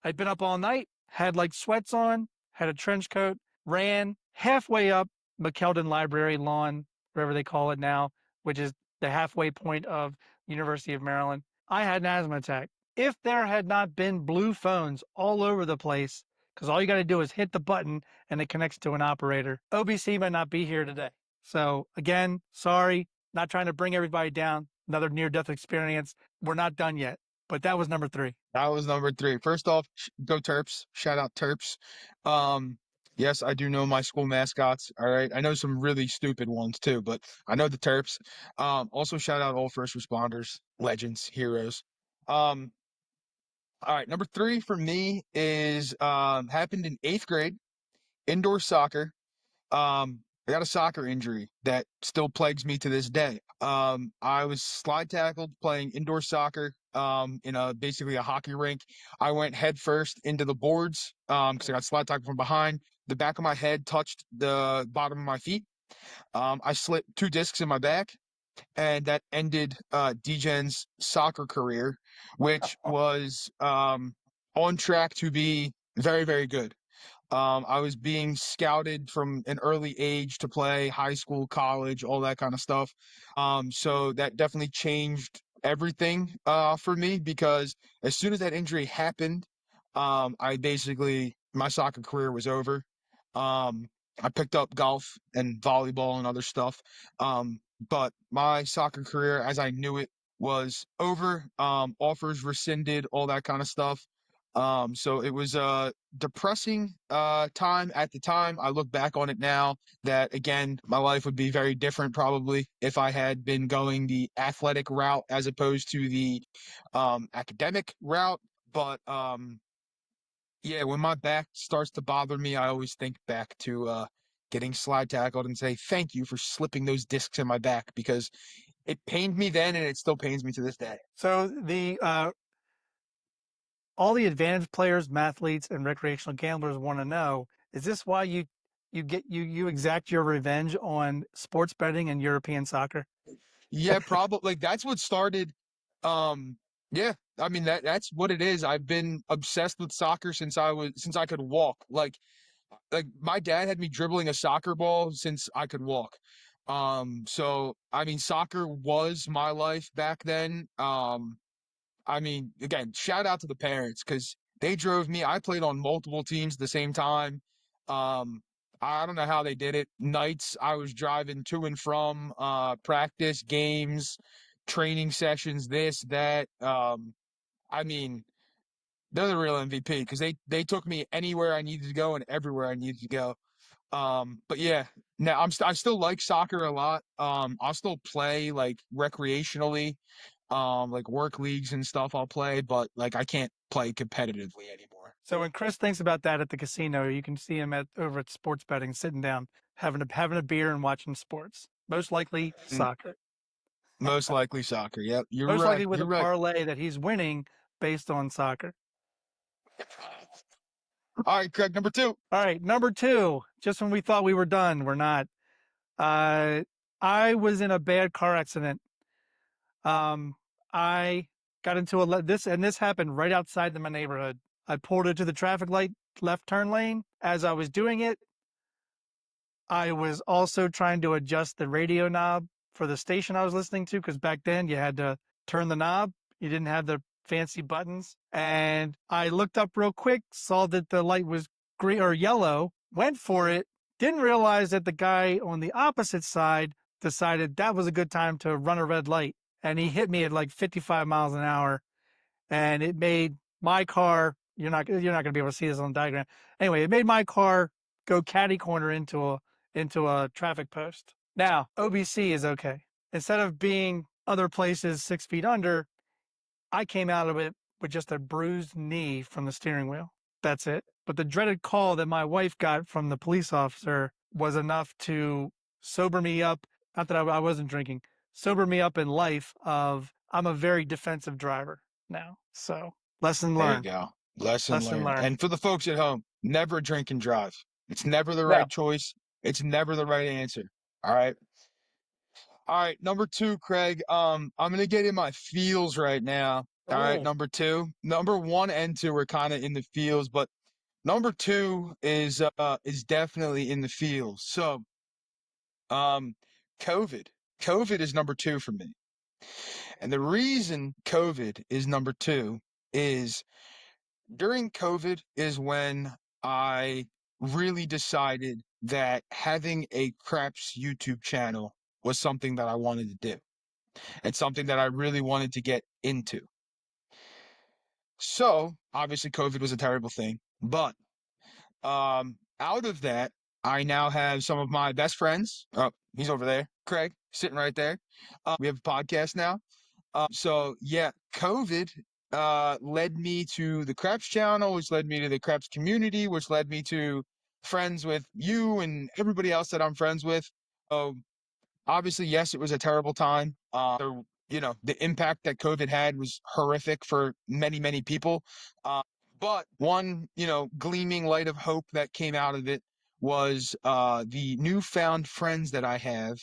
I'd been up all night, had like sweats on, had a trench coat, ran halfway up McKeldin Library lawn, wherever they call it now, which is the halfway point of University of Maryland. I had an asthma attack. If there had not been blue phones all over the place, because all you got to do is hit the button and it connects to an operator, OBC might not be here today. So again, sorry, not trying to bring everybody down. Another near-death experience. We're not done yet, but that was number 3. That was number 3. First off, go Terps. Shout out Terps. Yes, I do know my school mascots. All right. I know some really stupid ones too, but I know the Terps. Also shout out all first responders, legends, heroes. All right. Number 3 for me is happened in 8th grade, indoor soccer. I got a soccer injury that still plagues me to this day. I was slide tackled playing indoor soccer in basically a hockey rink. I went head first into the boards because I got slide tackled from behind. The back of my head touched the bottom of my feet. I slipped 2 discs in my back, and that ended DGen's soccer career, which was on track to be very, very good. I was being scouted from an early age to play high school, college, all that kind of stuff. So that definitely changed everything for me because as soon as that injury happened, my soccer career was over. I picked up golf and volleyball and other stuff. But my soccer career, as I knew it, was over. Offers rescinded, all that kind of stuff. So it was a depressing time at the time. I look back on it now that, again, my life would be very different probably if I had been going the athletic route as opposed to the academic route. But yeah, when my back starts to bother me, I always think back to getting slide tackled and say, thank you for slipping those discs in my back because it pained me then and it still pains me to this day. So all the advantage players, mathletes, and recreational gamblers want to know: is this why you exact your revenge on sports betting and European soccer? Yeah, probably. Like that's what started. Um, yeah, I mean that's what it is. I've been obsessed with soccer since I could walk. Like my dad had me dribbling a soccer ball since I could walk. So I mean, soccer was my life back then. I mean, again, shout out to the parents because they drove me. I played on multiple teams at the same time. Um, I don't know how they did it. Nights I was driving to and from practice, games, training sessions, this, that. I mean, they're the real MVP because they took me anywhere I needed to go and everywhere I needed to go. But yeah, now I still like soccer a lot. I'll still play like recreationally, like work leagues and stuff I'll play, but like I can't play competitively anymore. So when Chris thinks about that at the casino, you can see him over at sports betting, sitting down, having a beer and watching sports. Most likely Mm, soccer. most likely soccer. Yep, you're Most right. likely with You're a right. parlay that he's winning based on soccer. All right, Craig, number 2. All right, number 2. Just when we thought we were done, we're not. Uh, I was in a bad car accident. I got into this happened right outside of my neighborhood. I pulled into the traffic light left turn lane. As I was doing it, I was also trying to adjust the radio knob for the station I was listening to because back then you had to turn the knob. You didn't have the fancy buttons. And I looked up real quick, saw that the light was green or yellow, went for it, didn't realize that the guy on the opposite side decided that was a good time to run a red light. And he hit me at like 55 miles an hour. And it made my car you're not gonna be able to see this on the diagram. Anyway, it made my car go catty corner into a traffic post. Now, OBC is okay. Instead of being other places 6 feet under, I came out of it with just a bruised knee from the steering wheel. That's it. But the dreaded call that my wife got from the police officer was enough to sober me up. Not that I wasn't drinking, sober me up in life of I'm a very defensive driver now. So lesson There you learned. go. Lesson Lesson learned. learned. And for the folks at home, never drink and drive. It's never the No. right choice. It's never the right answer. All right. All right. Number two, Craig. I'm gonna get in my feels right now. All right, Oh, number two. Number one and two are kind of in the feels, but number two is definitely in the feels. So um COVID. COVID is number two for me. And the reason COVID is number two is during COVID is when I really decided that having a craps YouTube channel was something that I wanted to do and something that I really wanted to get into. So obviously COVID was a terrible thing, but out of that, I now have some of my best friends. Oh, he's over there, Craig, sitting right there. We have a podcast now. So yeah, COVID led me to the Craps channel, which led me to the Craps community, which led me to friends with you and everybody else that I'm friends with. So obviously, yes, it was a terrible time. The impact that COVID had was horrific for many, many people. But one, gleaming light of hope that came out of it was the newfound friends that I have,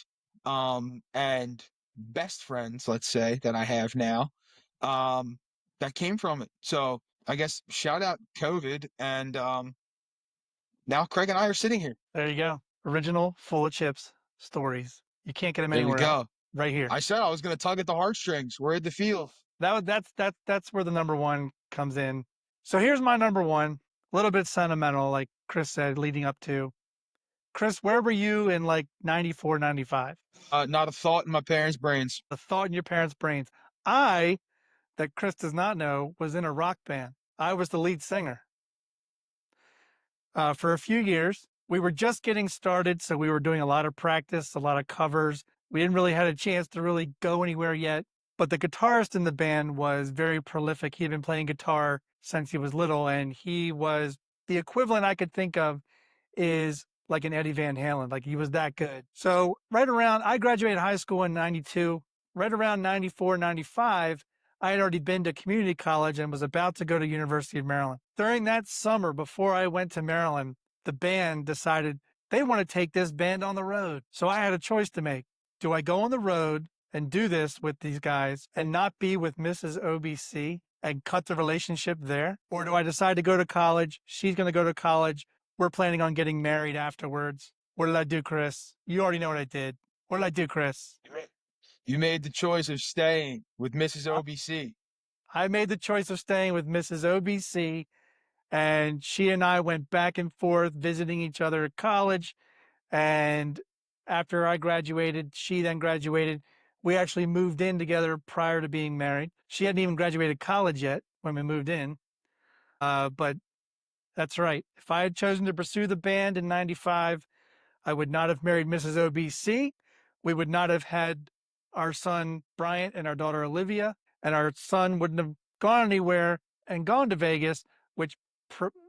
and best friends, let's say, that I have now, that came from it. So I guess shout out COVID, and now Craig and I are sitting here. there you go. Original full of chips stories. You can't get them There we anywhere else. go. Right here. I said I was going to tug at the heartstrings. We're at the field. That's where the number one comes in. So here's my number one. A little bit sentimental, like Chris said, leading up to. Chris, where were you in like 94, 95? Not a thought in my parents' brains. The thought in your parents' brains. I, that Chris does not know, was in a rock band. I was the lead singer. For a few years. We were just getting started, so we were doing a lot of practice, a lot of covers. We didn't really had a chance to really go anywhere yet. But the guitarist in the band was very prolific. He had been playing guitar since he was little, and he was the equivalent I could think of is like an Eddie Van Halen. Like he was that good. So I graduated high school in 92. Right around 94, 95, I had already been to community college and was about to go to University of Maryland. During that summer, before I went to Maryland, the band decided they want to take this band on the road. So I had a choice to make. Do I go on the road and do this with these guys and not be with Mrs. OBC and cut the relationship there? Or do I decide to go to college? She's going to go to college. We're planning on getting married afterwards. What did I do, Chris? You already know what I did. What did I do, Chris? You made the choice of staying with Mrs. OBC. I made the choice of staying with Mrs. OBC, and she and I went back and forth visiting each other at college. And after I graduated, she then graduated. We actually moved in together prior to being married. She hadn't even graduated college yet when we moved in. But that's right. If I had chosen to pursue the band in 95, I would not have married Mrs. OBC. We would not have had our son Bryant and our daughter Olivia, and our son wouldn't have gone anywhere and gone to Vegas, which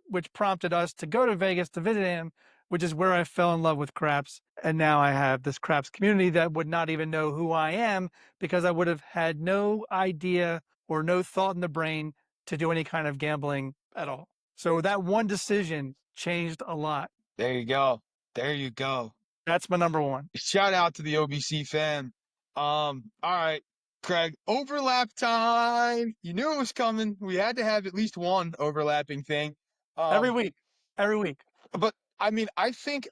which prompted us to go to Vegas to visit him, which is where I fell in love with craps. And now I have this craps community that would not even know who I am because I would have had no idea or no thought in the brain to do any kind of gambling at all. So that one decision changed a lot. There you go. There you go. That's my number one. Shout out to the OBC fan. All right, Craig, overlap time. You knew it was coming. We had to have at least one overlapping thing. Every week. Every week. But I mean, I think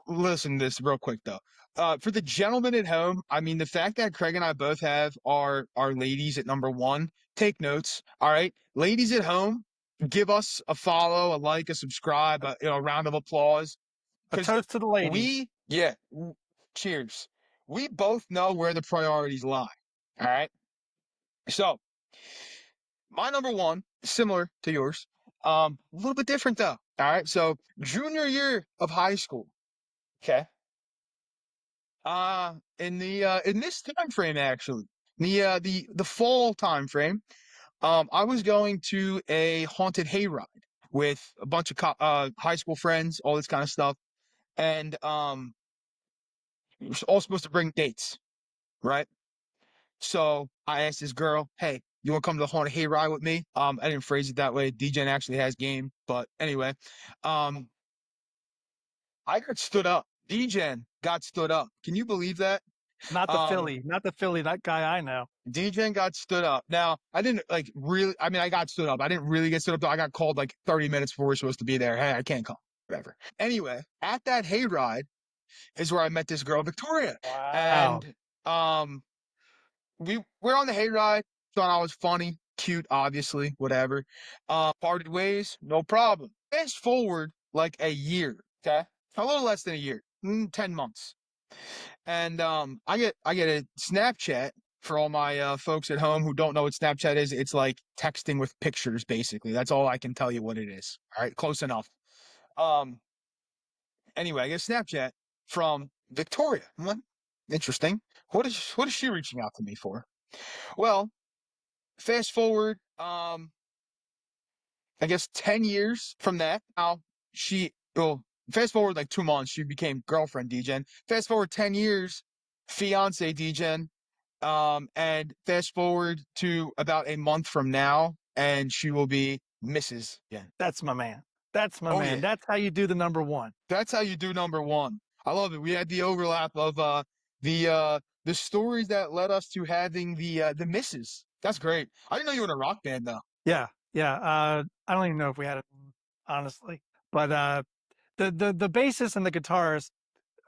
listen to this real quick though. For the gentlemen at home, I mean, the fact that Craig and I both have our ladies at number one, take notes. All right, ladies at home, give us a follow, a like, a subscribe, a round of applause. A toast to the ladies. Cheers. We both know where the priorities lie. All right. So my number one, similar to yours, A little bit different though. All right. So junior year of high school. Okay. In this time frame actually, the fall time frame, I was going to a haunted hayride with a bunch of high school friends, all this kind of stuff, and we were all supposed to bring dates, right? So I asked this girl, "Hey, you want to come to the haunted hayride with me?" I didn't phrase it that way. DJ actually has game, but anyway, um, I got stood up. DJ got stood up. Can you believe that? Not the Um, Philly, not the Philly, that guy I know. DJ got stood up. Now, I didn't like really, I mean, I got stood up. I didn't really get stood up though. I got called like 30 minutes before we are supposed to be there. Hey, I can't come. Whatever. Anyway, at that hayride is where I met this girl, Victoria. Wow. And we're on the hayride. Thought I was funny, cute, obviously, whatever. Parted ways, no problem. Fast forward like a year, okay? A little less than a year, 10 months. And I get a Snapchat for all my folks at home who don't know what Snapchat is. It's like texting with pictures, basically. That's all I can tell you what it is. All right, close enough. Um, anyway, I get a Snapchat from Victoria. I'm like, interesting. What is she reaching out to me for? Well, fast forward, I guess 10 years from that. Now well, fast forward like 2 months, she became girlfriend DJ. Fast forward 10 years, fiance DJ. And fast forward to about a month from now, and she will be Mrs. Yeah. That's my man. That's my Oh man. yeah. That's how you do the number one. That's how you do number one. I love it. We had the overlap of the stories that led us to having the misses. That's great. I didn't know you were in a rock band though. Yeah, yeah. I don't even know if we had it, honestly. But the bassist and the guitarist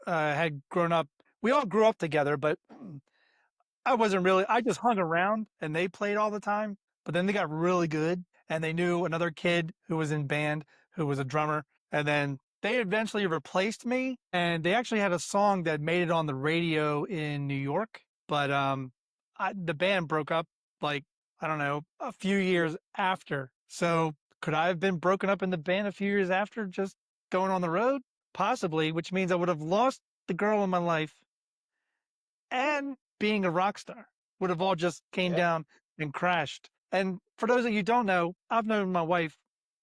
had grown up. We all grew up together, but I wasn't really. I just hung around, and they played all the time. But then they got really good, and they knew another kid who was in band, who was a drummer, and then they eventually replaced me. And they actually had a song that made it on the radio in New York. But the band broke up like I don't know a few years after. So could I have been broken up in the band a few years after, just going on the road? Possibly, which means I would have lost the girl in my life and being a rock star would have all just came Yeah. down and crashed. And for those of you who don't know, I've known my wife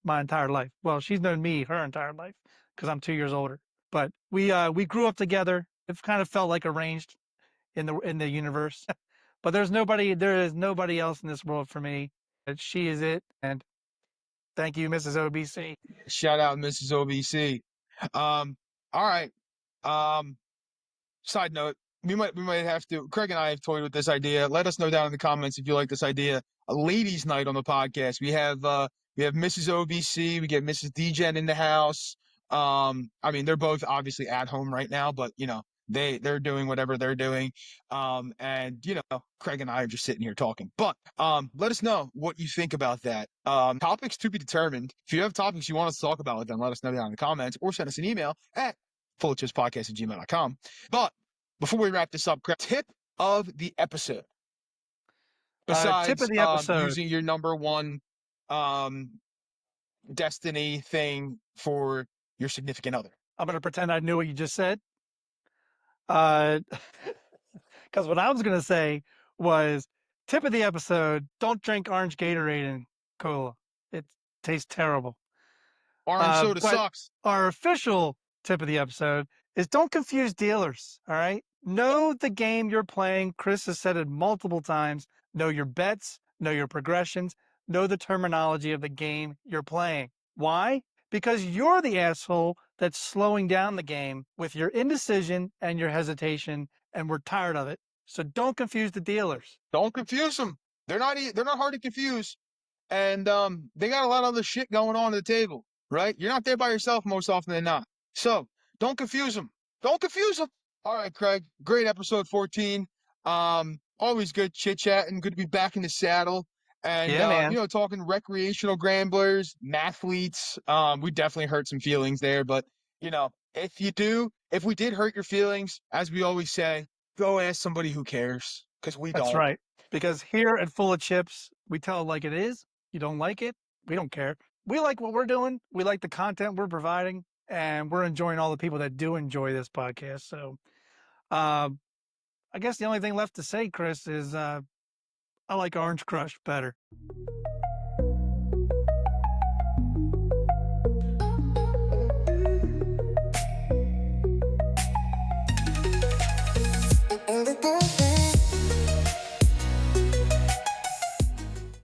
my entire life. Well, she's known me her entire life because I'm 2 years older. But we grew up together. It kind of felt like arranged in the universe. But there is nobody else in this world for me. She is it. And thank you, Mrs. OBC. Shout out Mrs. OBC. All right. Um, Side note, we might have to. Craig and I have toyed with this idea. Let us know down in the comments if you like this idea. A ladies' night on the podcast. We have Mrs. OBC. We get Mrs. DGen in the house. I mean they're both obviously at home right now, but they're doing whatever they're doing. And Craig and I are just sitting here talking. But let us know what you think about that. Topics to be determined. If you have topics you want us to talk about, then let us know down in the comments or send us an email at FullofChipsPodcast@gmail.com. But before we wrap this up, Craig, tip of the episode. Tip of Besides the episode. using your number one um, destiny thing for your significant other. I'm going to pretend I knew what you just said. Because what I was going to say was tip of the episode, don't drink orange Gatorade and cola. It tastes terrible. Orange soda But sucks. our official tip of the episode is don't confuse dealers. All right. Know the game you're playing. Chris has said it multiple times. Know your bets, know your progressions, know the terminology of the game you're playing. Why? Because you're the asshole that's slowing down the game with your indecision and your hesitation, and we're tired of it. So don't confuse the dealers. Don't confuse them. They're not hard to confuse. And they got a lot of other shit going on at the table, right? You're not there by yourself most often than not. So don't confuse them. Don't confuse them. All right, Craig. Great episode 14. Always good chit chatting. Good to be back in the saddle. And Yeah, man. talking recreational gamblers, mathletes. We definitely hurt some feelings there, but if we did hurt your feelings, as we always say, go ask somebody who cares, because we That's don't. right. Because here at Full of Chips, we tell it like it is. You don't like it, we don't care. we like what we're doing. We like the content we're providing, and we're enjoying all the people that do enjoy this podcast. So, I guess the only thing left to say, Chris, is I like Orange Crush better. In the